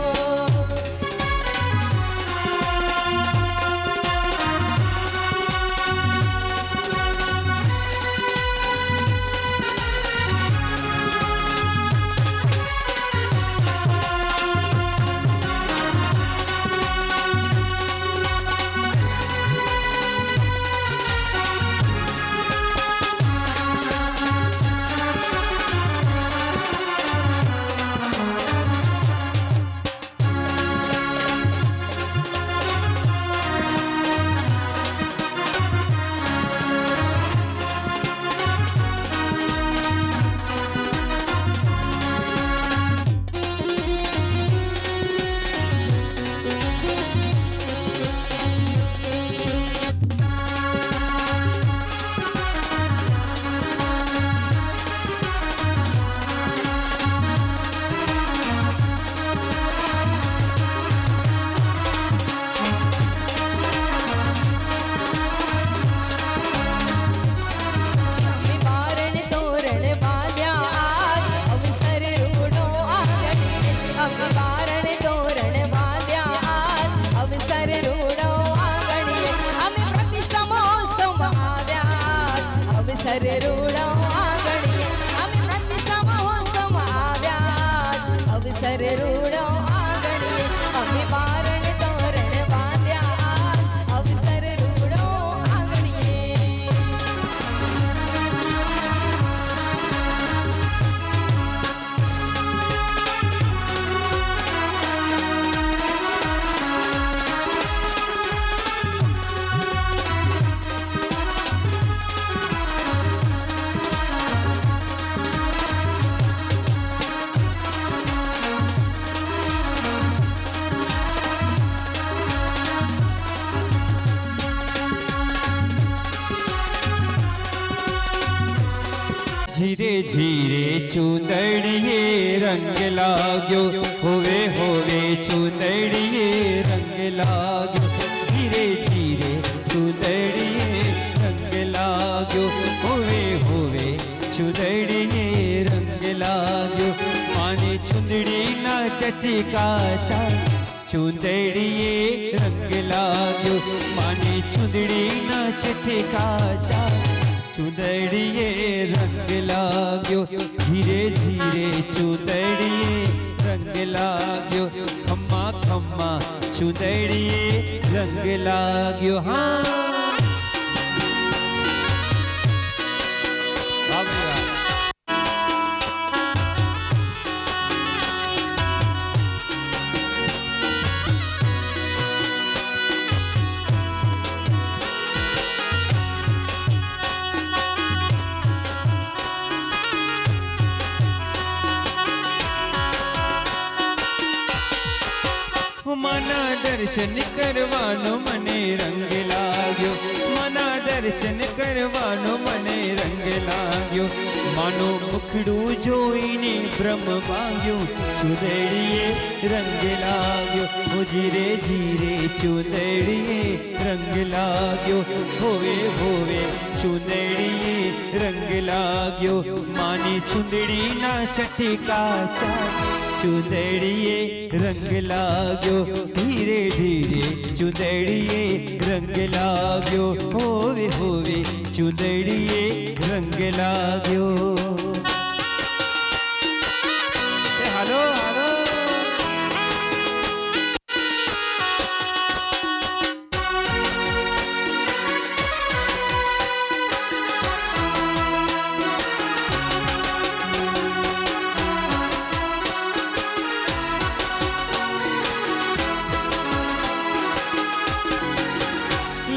અવસર આંગણીએ અમે પ્રતિષ્ઠા મહોત્સવ આવ્યા અવસર રૂડો આંગણીએ અમે બારણ તોરણ બાંધ્યા અવસર રૂડો આંગણીએ धीरे धीरे चुंदड़िए रंग लाग्यो होवे होवे चुंदड़िए रंग लाग्यो धीरे धीरे चुंदड़िए रंग लाग्यो होवे होवे चुंदड़िए रंग लाग्यो माने चुंदड़ी ना चटिका चा चुंदड़िए रंग लाग्यो माने चुंदड़ी ना चटिका चा चुंदड़िए रंग लाग्यो धीरे धीरे चुंदड़िए रंग लाग्यो खम्मा खम्मा चुंदड़िए रंग लाग्यो हाँ मना दर्शन करवानो मने रंग लाग्यो मना दर्शन करवानो मने रंग लाग्यो मानो मुखड़ू जोईने ब्रह्म भाग्यो चुंदड़िए रंग लाग्यो धीरे धीरे चुंदड़िए रंग लाग्यो होवे होवे चुंदड़िए रंग लाग्यो मानी चुंदड़ी ना चटिका चा चुंदड़िए रंग लाग्यो धीरे धीरे चुंदड़िए रंग लाग्यो હોવે હોવે ચુંદડીએ રંગ લાગ્યો. એ હાલો હાલો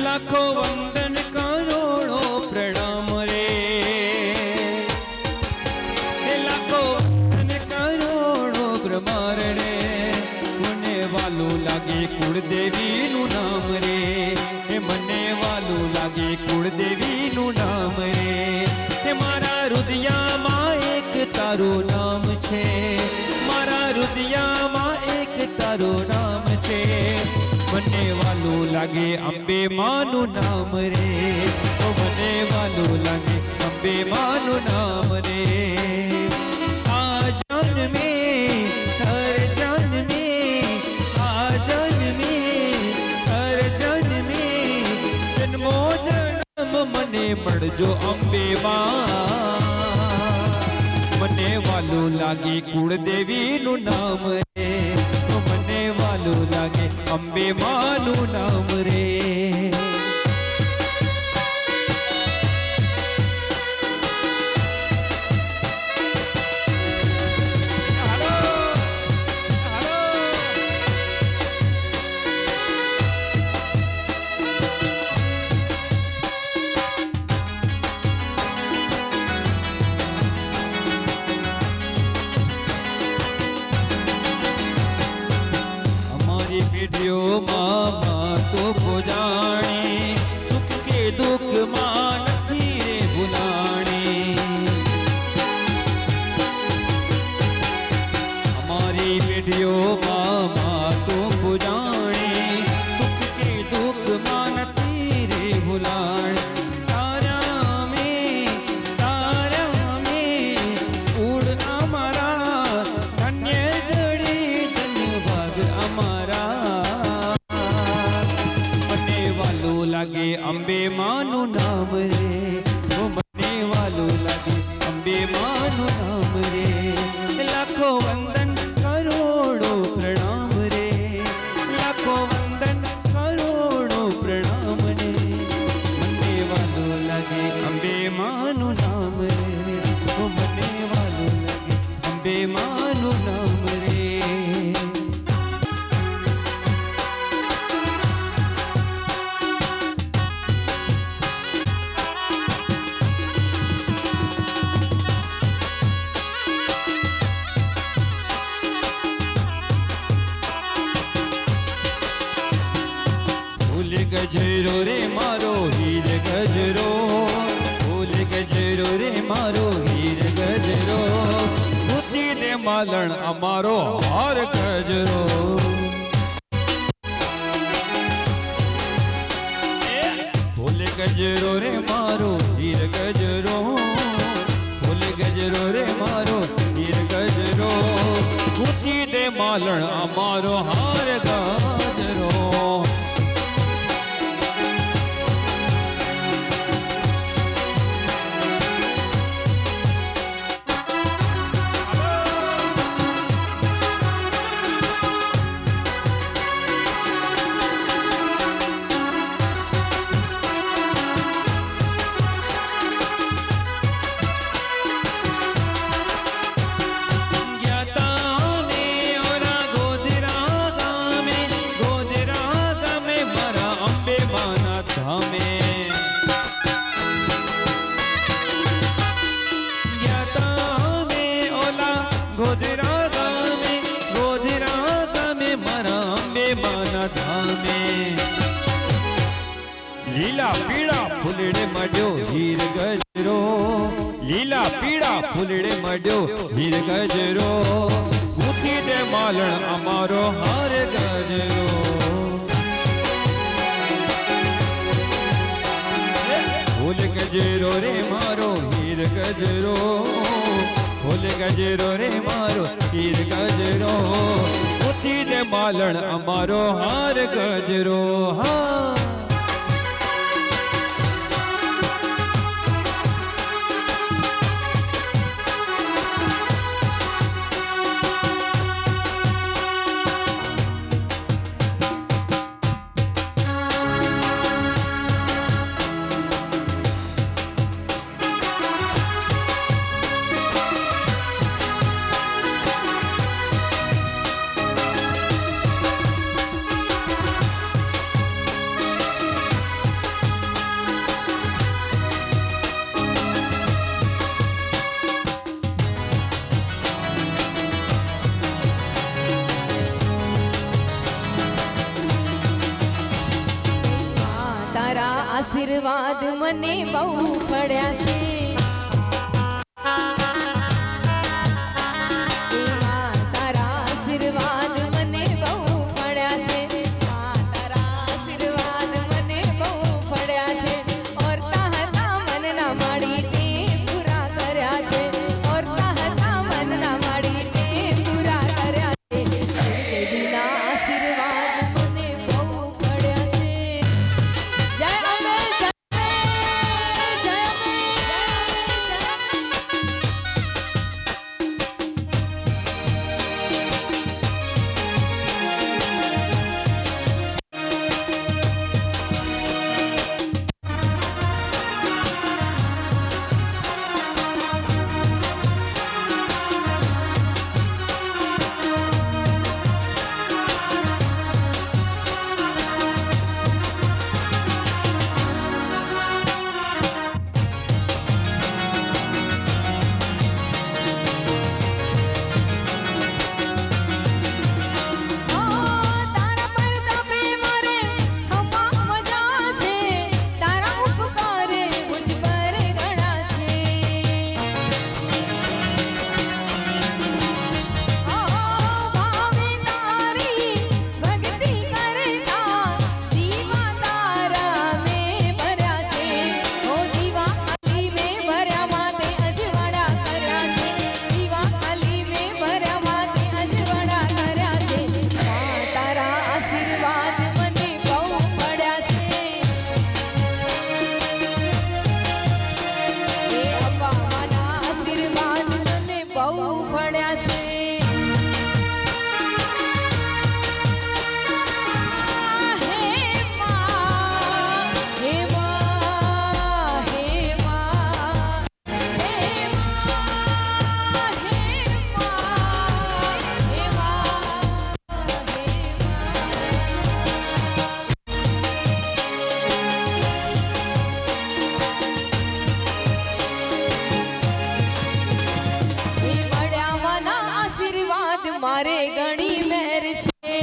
લાખો વંદન કરોડો પ્રણામ રે. હે લાખો વંદન કરોડો પ્રમાર રે. મને વાલું લાગે કુળદેવીનું નામ રે. હે મને વાલું લાગે કુળદેવીનું નામ રે. હે મારા હૃદયમાં એક તારું નામ છે. મારા હૃદયમાં એક તારું નામ છે. મને વાલું લાગે અંબે માનું નામ રે. ઓ મને વાલું લાગે અંબે માનું નામ રે. આ જન્મે હર જન્મે આ જન્મે હર જન્મે જન્મો જન્મ મને મળજો અંબે માં. મને વાલું લાગે કુળદેવીનું નામ રે. મને વાલું લાગે અંબે માનું નામ રે. પેઢીઓમાં માતો પૂજાણી. સુખ કે દુઃખમાં નથી રે ભૂલાણી. અમારી પેઢીઓમાં માતો પૂજાણી. સુખ કે દુઃખમાં નથી રે ભૂલાણી. તારા મેં ઉડના મારા ધન્ય ઘડી ધન્ય ભાગ અમારા. લાગે અંબે માનું નામ રે. ઓ મને વાલું લાગે અંબે માનું નામ રે. લાખો વંદન કરોડો પ્રણામ રે. લાખો વંદન કરોડો પ્રણામ રે. મને વાલું લાગે અંબે માનું નામ રે. ઓ મને વાલું લાગે અંબે માનું નામ રે. ગજરો રે મારો હીર ગજરો. ફૂલ ગજરો રે મારો હીર ગજરો. બુદ્ધિ દે માલણ અમારો હાર ગજરો. ફૂલ ગજરો રે મારો હીર ગજરો. ફૂલ ગજરો રે મારો હીર ગજરો. બુદ્ધિ દે માલણ અમારો હાર ગજરો. લીલા પીળા ફૂલડે મડ્યો હીર ગજરો. લીલા પીળા ફૂલડે મડ્યો હીર ગજરો. ગૂંથી દે માલણ અમારો હાર ગજરો. ફૂલ ગજરો રે મારો હીર ગજરો. ફૂલ ગજરો રે મારો હીર ગજરો. ગૂંથી દે માલણ અમારો હાર ગજરો. હા આશીર્વાદ મને બહુ પડ્યા છે માં તારા આશીર્વાદ મને બહુ પડ્યા છે માં તારા આશીર્વાદ મને બહુ પડ્યા છે ઓરતા હતા મનના માડી તે પૂરા કર્યા છે ઓરતા હતા મનના માડી તે પૂરા કર્યા છે દેવીના આશીર્વાદ મને બહુ પડ્યા છે જય અંબે જય અંબે જય અંબે જય અંબે તારા પરતાપે મારે ખમા મજા છે તારા ઉપકારે મુજ પર ઘણા છે ભાવે તારી ભક્તિ કરતા દીવા તારા મેં ભર્યા છે ઓ દીવા ખાલી મેં ભર્યા માતે અજવાળા કર્યા છે દીવા ખાલી મેં ભર્યા માતે અજવાળા કર્યા છે માં તારા આશીર્વાદ મને બહુ પડ્યા છે હે અંબા માના આશીર્વાદ મને બહુ પડ્યા છે હે માં હે માં હે માં હે માં હે માં હે મળ્યા માના આશીર્વાદ મારે ઘણી મેર છે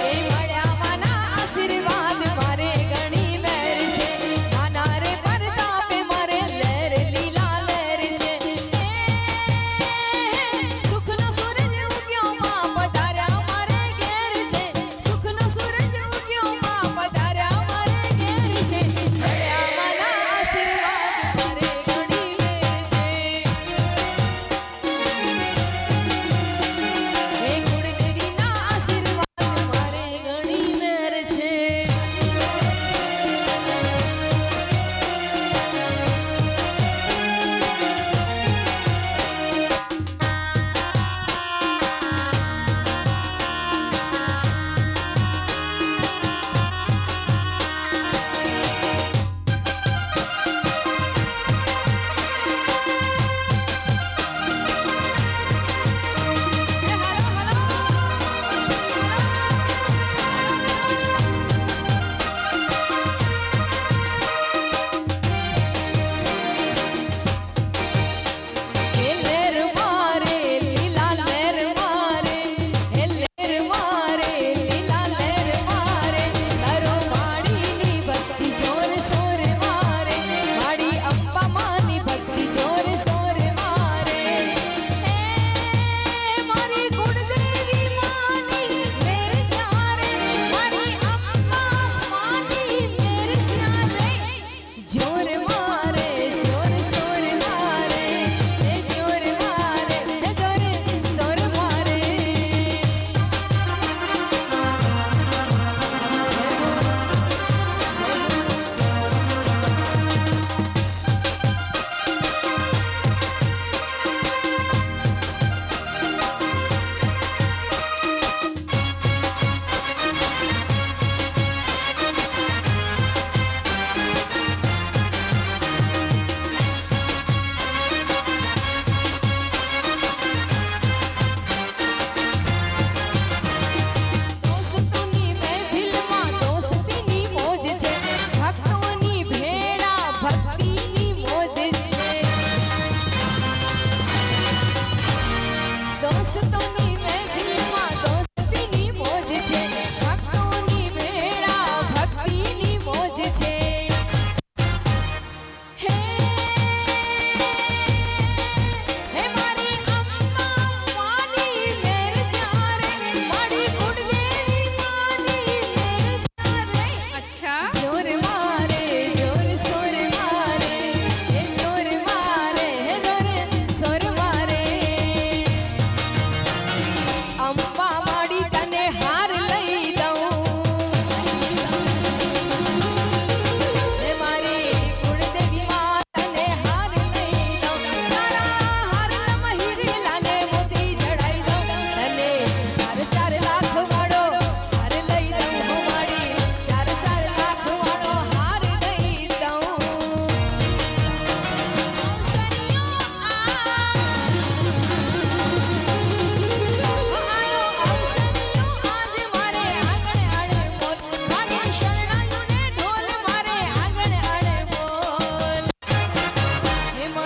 એ મળ્યા માના આશીર્વાદ મારે ઘણી મેર છે નાના રે પરતાપે મારે લહેર લીલા લહેર છે સુખનો સૂરજ ઉગ્યો માં પધાર્યા મારે ઘેર છે સુખનો સૂરજ ઉગ્યો માં પધાર્યા મારે ઘેર છે મળ્યા માના આશીર્વાદ મારે ઘણી મેર છે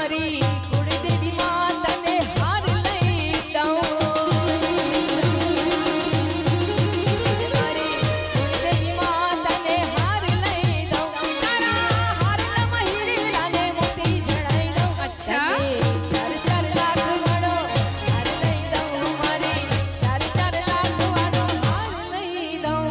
મારી કુળદેવી માતાને હાર લઈ દઉં મારી કુળદેવી માતાને હાર લઈ દઉં તારા હારલામાં હીરાને મોતી જડાઈ દઉં અચ્છા. ચાર ચાર લાખ વાળો હાર લઈ દઉં મારી ચાર ચાર લાખ વાળો હાર લઈ દઉં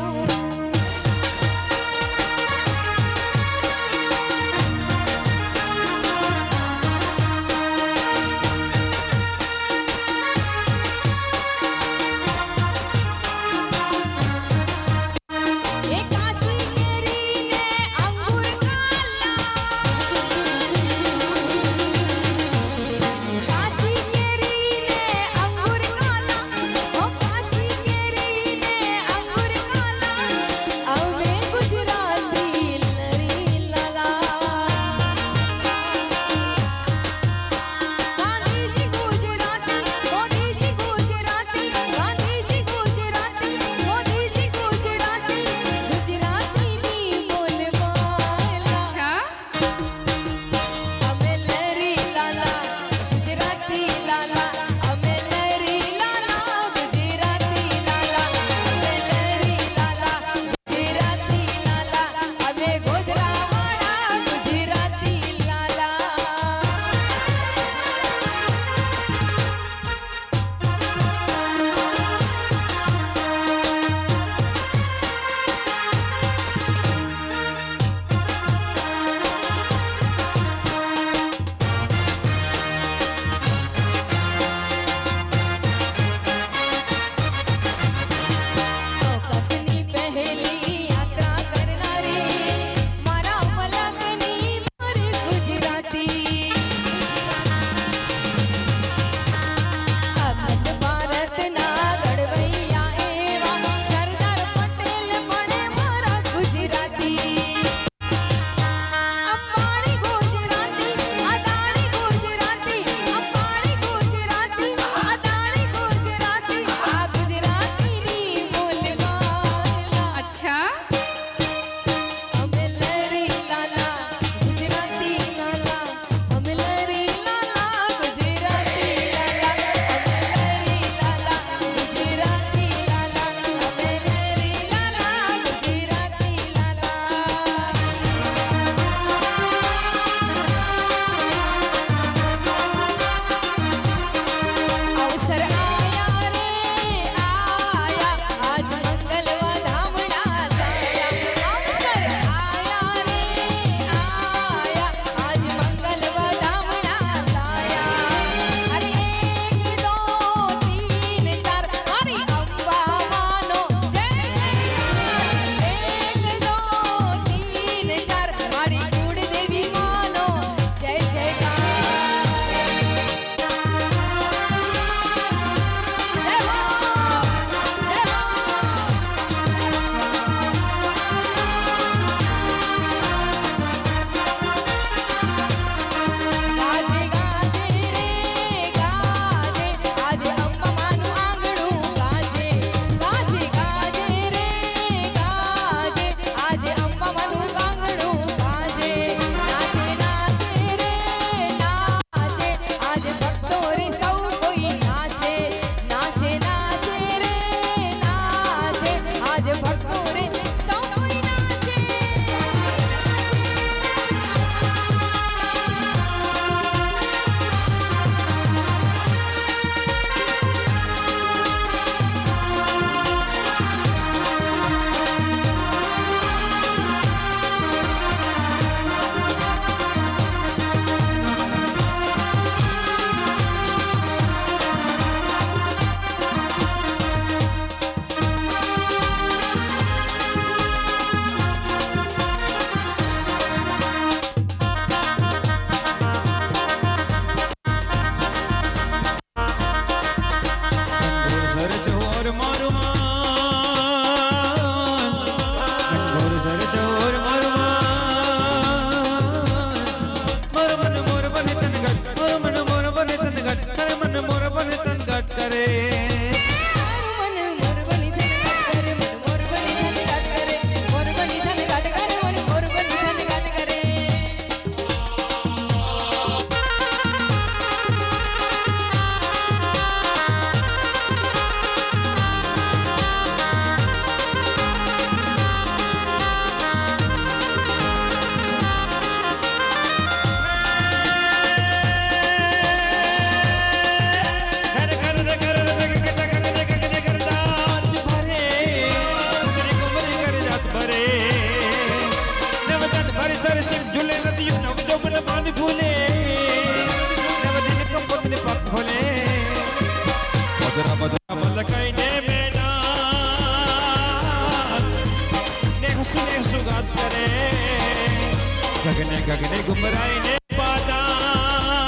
ગગને ગુમરાઈને પાતાલ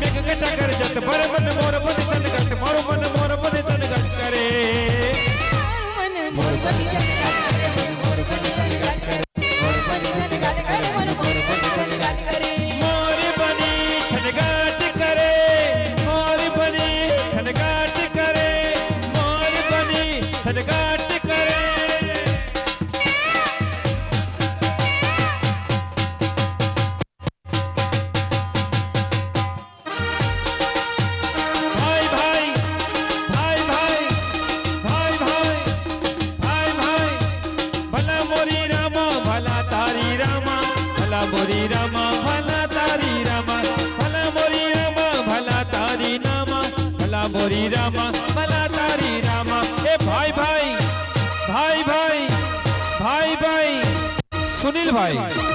મેઘ ઘટા કર જત ભર મન મોર બની સનગટ મારો મન મોર બની સનગટ કરે મન મોર બની સનગાટ કરે મન મોર બની સનગાટ કરે મોર બની સનગાટ કરે મન મોર બની સનગાટ કરે મોર બની સનગાટ કરે મોર બની સનગાટ કરે મોર બની સનગાટ કરે ભાઈ ભાઈ ભાઈ ભાઈ ભાઈ ભાઈ ભાઈ ભાઈ ભલા મોરી રામા ભલા તારી રામા ભલા મોરી રામા ભલા તારી રામા ભલા મોરી રામા ભલા તારી નામા ભલા મોરી રામા ભલા તારી રામા એ ભાઈ ભાઈ ભાઈ ભાઈ ભાઈ ભાઈ સુનિલ ભાઈ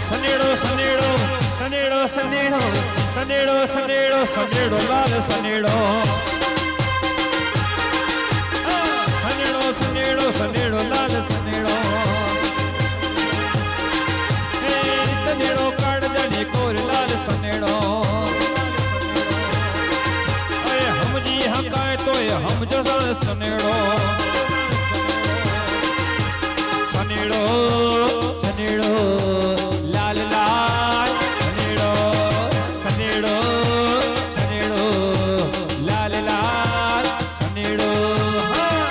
સનેડો સનેડો સનેડો સનેડો સનેડો સનેડો સનેડો લાલ સનેડો સનેડો સનેડો સનેડો લાલ સનેડો હે સનેડો કાળજણી કોર લાલ સનેડો અરે હમજી હકાય તોય હમજો સનેડો સનેડો સનેડો લાલ લાલ સનેડો સનેડો સનેડો લાલ લાલ સનેડો હા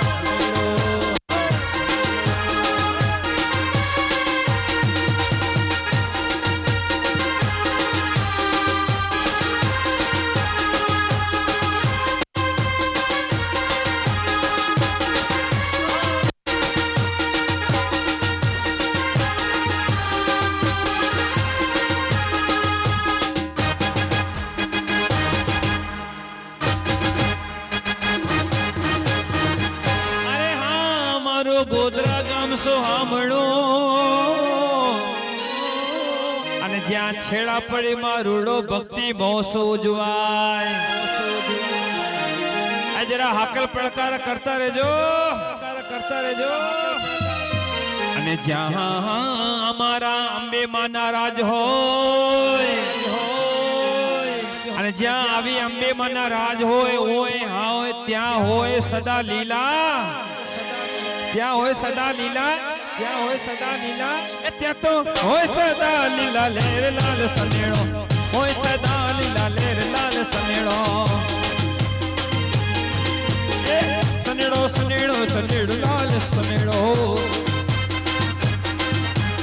અરે હા મારો ગોધરા ગામ સોહામણો અને જ્યાં છેડા પડે મારુડો ભક્તિ મોસો ઉજવાય આ જરા હાકલ પડકાર કરતા રહેજો અને જ્યાં અમારા અંબે માના રાજ હોય અને જ્યાં આવી અંબે માના રાજ હોય હા હોય ત્યાં હોય સદા લીલા ત્યાં હોય સદા લીલા ત્યાં હોય સદા લીલા એ ત્યાં તો હોય સદા લીલા લેર લાલ સનેડો હોય સદા લીલા લેર લાલ સનેડો એ સનેડો સનેડો સનેડો લાલ સનેડો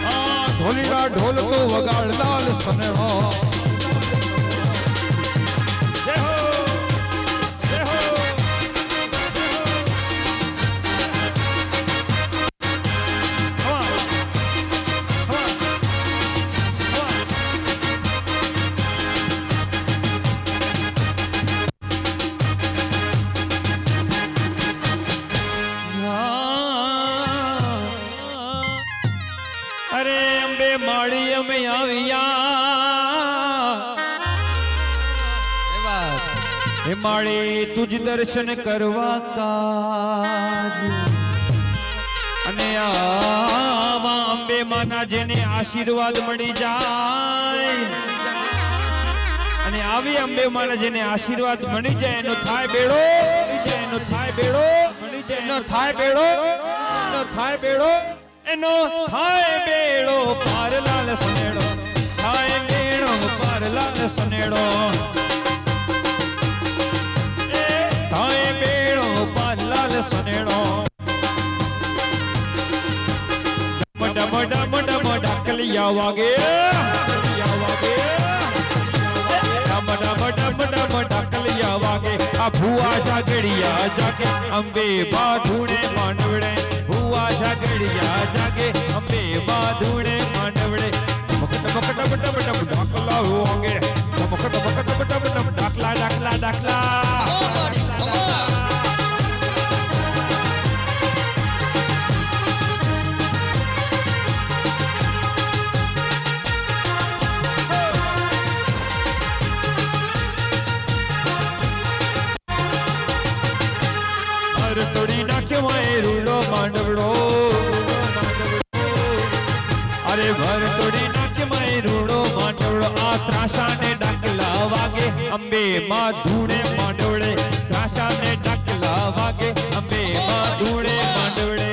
આ ઢોલીડા ઢોલ તો વગાડ લાલ સનેડો જય હો જય હો અરે અંબે માળી અમે આવ્યા હે માળી તુજ દર્શન કરવા કાજ અને આવા અંબે માના જેને આશીર્વાદ મળી જાય અને આવી અંબે માના જેને આશીર્વાદ મળી જાય એનો થાય બેડો એનો થાય બેડો મળી જાય એનો થાય બેડો એનો થાય બેડો એનો થાય બેડો પાર લાલ સનેડો થાય બેડો પાર લાલ સનેડો એ થાય બેડો પાર લાલ સનેડો ડમ ડમ ડમ ડાકલિયા વાગે ડમ ડમ ડમ ડમ ડાકલિયા વાગે આ ભુવા જાગડિયા જાગે અંબે બાઢુણે માંડવડે ભુવા જાગડિયા જાગે અંબે બાઢુણે માંડવડે મકટ મકટ મકટ મકટ ડાકલા વાગે મકટ મકટ મકટ મકટ ડાકલા ડાકલા ડાકલા અરે ભર તોડી નાખ મય રૂડો માંડોળો આ ત્રાસાને ડાકલા વાગે અંબે માં ધૂળે માંડોળે ત્રાસાને ડાકલા વાગે અંબે માં ધૂળે માંડોળે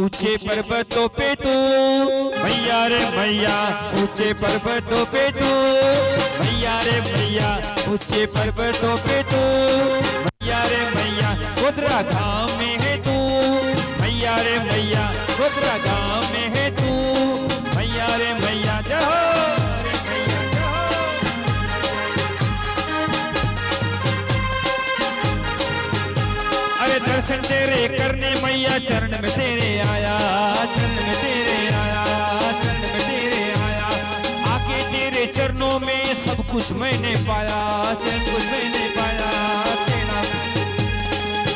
ऊंचे पर्वतों पे तू मैया रे मैया ऊंचे पर्वतों पे तू मैया रे मैया ऊंचे पर्वतों पे तू मैया रे मैया गोधरा गांव में है तू मैया रे मैया गोधरा गांव में है तू मैया रे मैया जय हो रे मैया जय हो। अरे दर्शन तेरे करने मैया चरण में तेरे आया चरण में तेरे आया चरण में तेरे आया आके तेरे चरणों में सब कुछ मैंने पाया सब कुछ मैंने पाया छेड़ा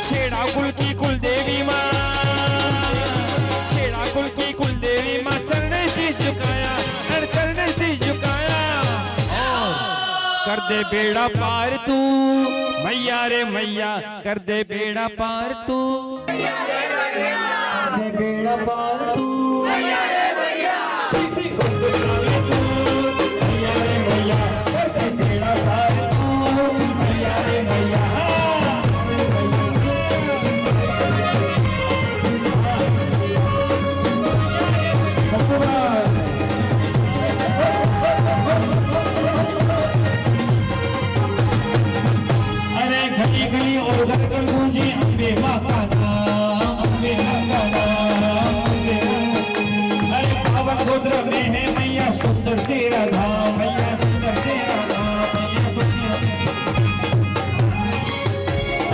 छेड़ा कुल की कुल देवी माँ छेड़ा कुल की कुल देवी माँ चरण शीश झुकाया चरण शीश झुकाया और कर दे बेड़ा पार तू मैया रे मैया कर दे बेड़ा पार तू बेड़ा पार तू मैया रे मैया मैया रे मैया कर दे बेड़ा पार तू मैया रे मैया गली गली और घर घर गूंजे अंबे माँ का नाम अंबे माँ का नाम अंबे अरे पावन गोत्र में है मैया सुंदर तेरा धाम मैया सुंदर तेरा धाम मैया सुंदर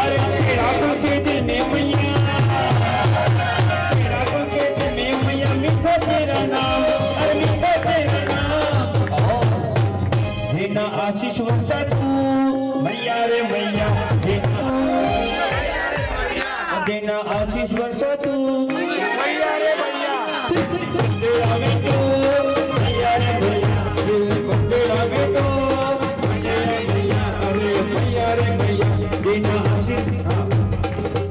अरे छेड़ा कुल के दिल में मैया छेड़ा कुल के दिल में मैया मीठा तेरा नाम अरे मीठा तेरा नाम देना आशीष वर्षा तू मैया रे मैया देना आशीष वर्षा तू मैया रे मैया तेरा में तू मैया रे मैया तेरा में तू मैया रे मैया अरे मैया रे मैया देना आशीष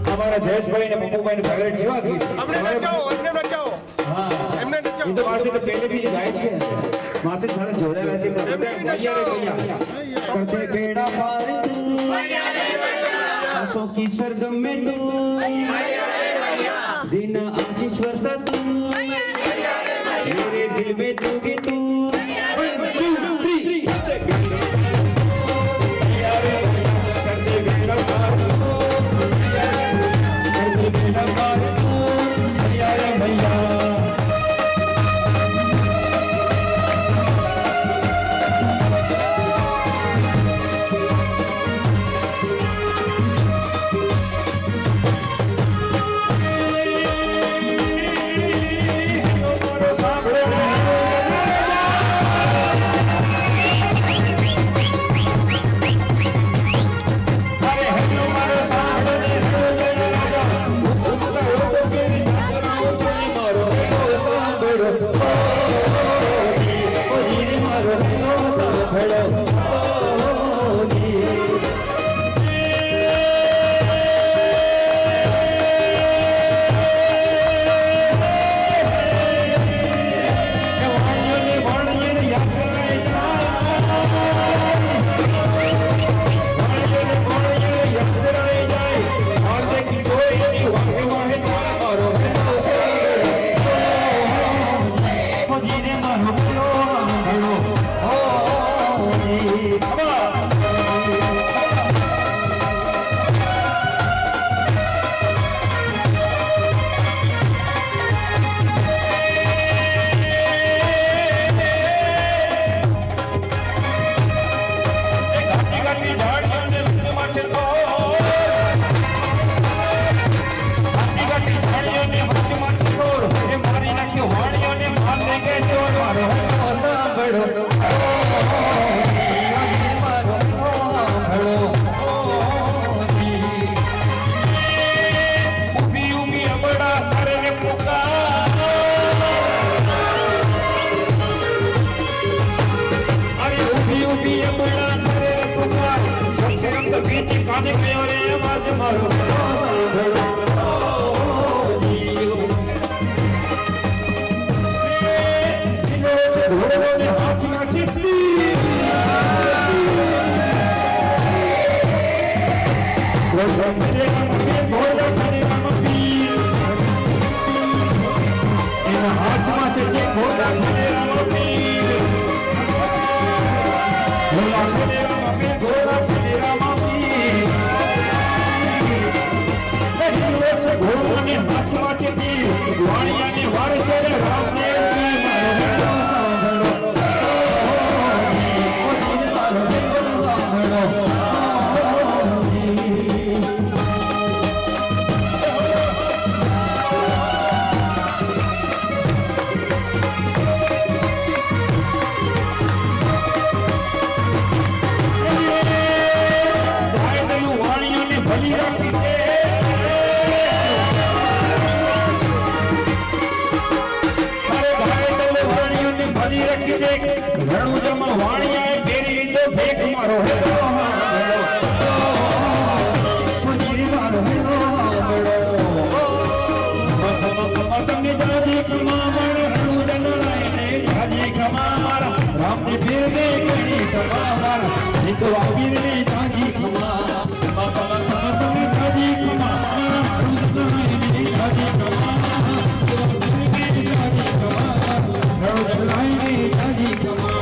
हमारा जयेश भाई ने पप्पू भाई ने फेवरेट सेवा की हमने बचाओ हाँ हमने बचाओ ये तो वार्ते तो पहले भी गाय छे माते सारे जोड़ेला छे मैया रे मैया करते बेड़ा पार तू मैया रे आंसू की सरगम में तू दिन आशीष वर्षा तू मेरे दिल में तू भी तू मैया रे मैया करते बेड़ा पार तू करते बेड़ा पार तू मैया रे मैया કે કાને કયો રે અવાજ મારો સાંભળો જીઓ લીલો છે ઘોડો ને હાથમાં ચીટલી ઘોડો ખરે મને ઘોડો ખરે પીર એના હાથમાં છે કે ઘોડા ખરે પીર ઘોડા ખરે ઘોડા ખરે ઘોડાને હાથમાં ચેતી વાણિયાને વાર ચડે રામદેવ મારો સાંભળો સાંભળો વાણિયાને ભલી રાખી દે રણુજમાં વાણિયાએ ફેરી લીધો ભેખ મારો હેલો મુજીરી મારો હેલો તમને જાજી ખમા મારા રણુજન રાયને જાજી ખમા મારા રામની ફેરને ઘણી ખમા મારા જીતવા વીરને જાજી ખમા તમને જાજી ખમા મારા રણુજન રાયને જાજી ખમા જાજી ખમા રણુજન રાયને જાજી ખમા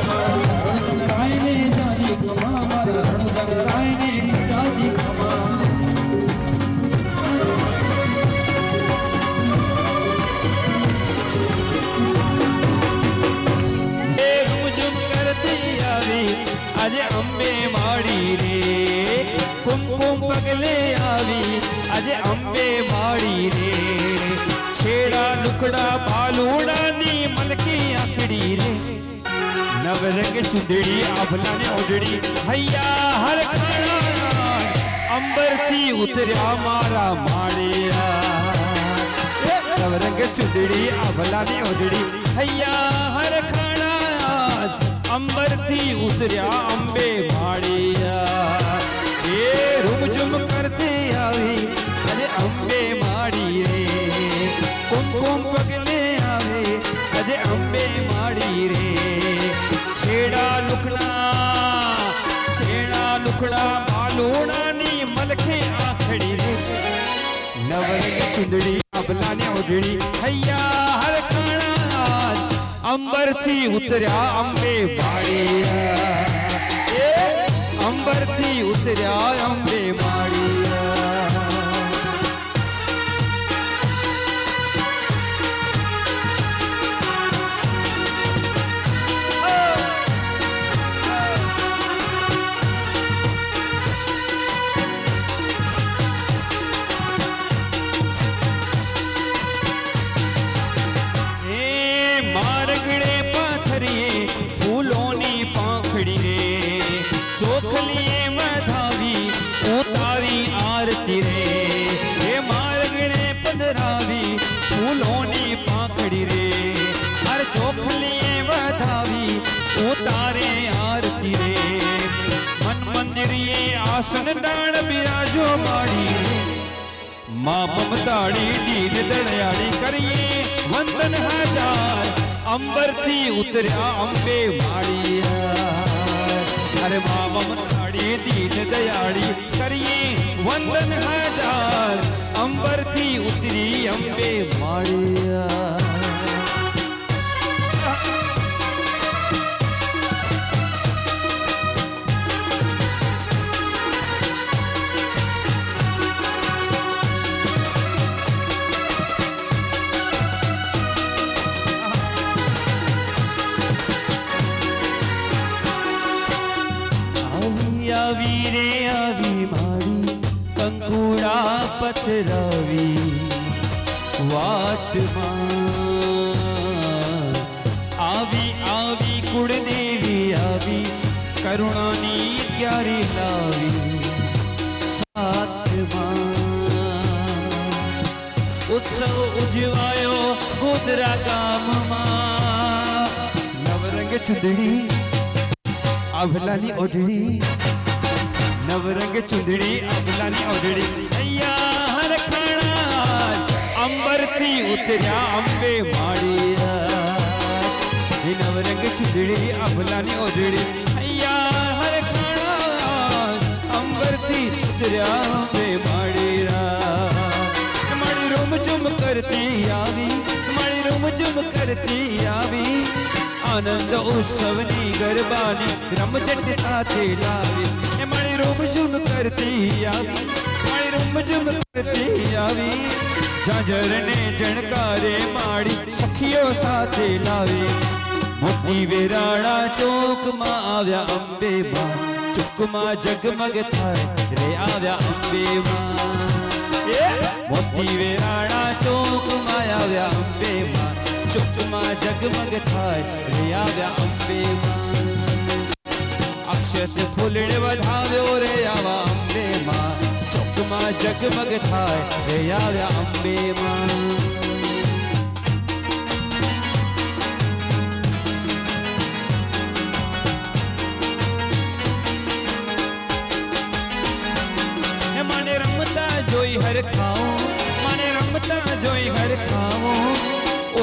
આજે અંબે માડી રે કુમકુમ પગલે આવી આજે અંબે માડી રે છેડા લુકડા બાલુડાની મલકી આખડી રે નવરંગ ચુંદડી આભલાને ઓઢડી હૈયા હર ખાણા અંબરથી ઉતર્યા મારા માળિયા નવરંગ ચુંદડી આભલાને ઓઢડી હૈયા હર ખાણા અંબરથી ઉતર્યા અંબે માળિયા એ રૂમઝુમ કરતી આવી આજે અંબે માડી રે કુમકુમ પગલે આવે આજે અંબે માડી રે છેડા લુકડા બાલુડાની મલખે આખડી રે નવરંગ ચુંદડી આભલાને ઓઢડી હૈયા હર ખાણા અંબરથી ઉતર્યા અંબે માળિયા અંબરથી ઉતર્યા અંબે માળિયા ચોખલીએ મધાવી ઉતારી આરતી રે હે માર્ગણે પધરાવી ફૂલોની પાંખડી રે હર ચોખલીએ વધાવી ઉતારે આરતી રે મન મંદિરીએ આસન ડાળ બિરાજો માડી રે માં મમતાળી દીન દળયાળી કરીએ વંદન હજાર અંબરથી ઉતર્યા અંબે માળિયા અરે મા મમતાળી દીન દયાળી કરીએ વંદન હજાર અંબરથી ઉતરી અંબે માળિયા આવી રે આવી મારી કંકુડા પથરાવી વાટમાં આવી કુળદેવી આવી કરુણાની ક્યારે લાવી સાથમાં ઉત્સવ ઉજવાયો ગોધરા ગામમાં નવરંગ ચુંદડી આભલાની ઓઢડી નવરંગ ચુંદડી અબલાની ઓઢડી અહીંયા હરખાણા અંબરથી ઉતર્યા અંબે માળીયા એ નવરંગ ચુંદડી અબલાની ઓઢડી અહીંયા હરખાણા અંબરથી ઉતર્યા અંબે માળીયા મારી રૂમઝુમ કરતી આવી મારી રૂમઝુમ કરતી આવી આનંદ ઉત્સવની ગરબાની રમઝટ સાથે લાવી એ મારી રૂમઝુમ કરતી આવી મારી રૂમઝુમ કરતી આવી ઝાંઝરને જણકારે માડી સખીઓ સાથે લાવી મોતી વેરાણા ચોકમાં આવ્યા અંબે માં ચોકમાં જગમગ થાય રે આવ્યા અંબે માં મોતી વેરાણા ચોકમાં આવ્યા અંબે માં ચોકમાં જગમગ થાય રે આવ્યા અંબે માં અક્ષત ફૂલડે વધાવ્યો રે આવા અંબે માં ચોકમાં જગમગ થાય રે આવ્યા અંબે માં મને રમતા જોઈ હર ખાઓ મને રમતા જોઈ હર ખાઓ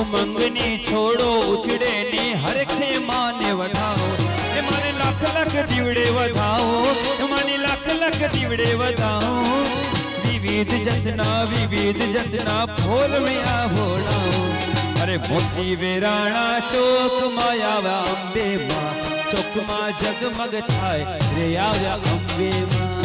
ઉમંગની છોડો ઉછળે ને હરખે માને વધાવો એ મને લાખ લાખ દીવડે વધાવો મને લાખ લાખ દીવડે વધાવો વિવિધ જતના ફોલવ્યા ભોળાઓ અરે મોતી વેરાણા ચોકમાં આવ્યા અંબે માં ચોકમાં જગમગ થાય રે આવ્યા અંબે માં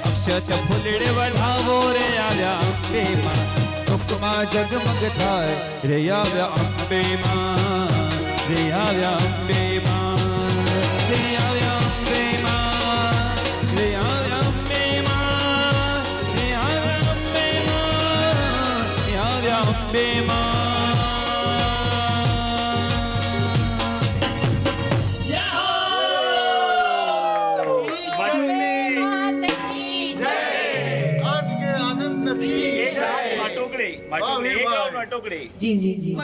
અક્ષત ફૂલડે વધાવો રે આવ્યા અંબે માં ચોકમાં જગમગ થાય રે આવ્યા અંબે માં રે આવ્યા અંબે માં રે આવ્યા અંબે માં રે આવ્યા અંબે માં રે આવ્યા અંબે માં રે આવ્યા અંબે માં જી જી જી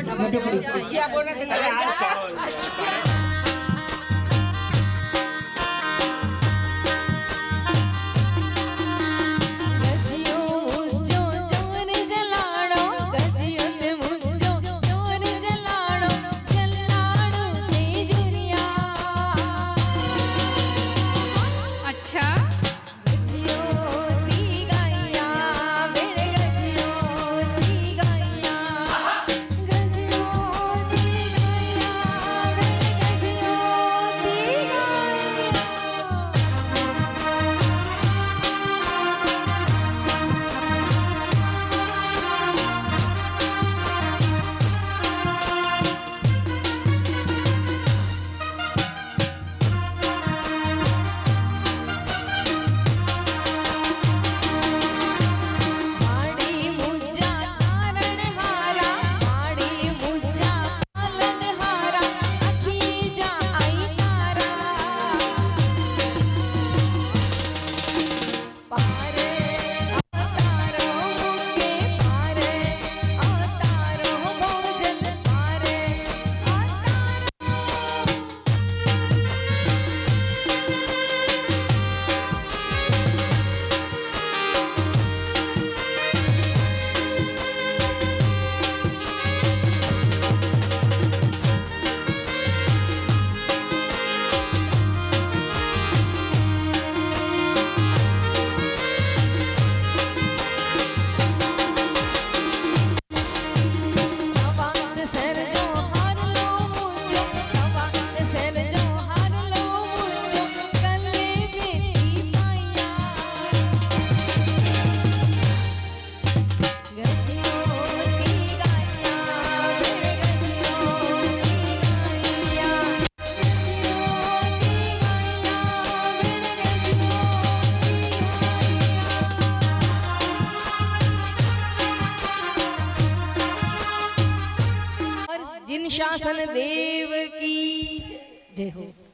जिन शासन देव की जय हो।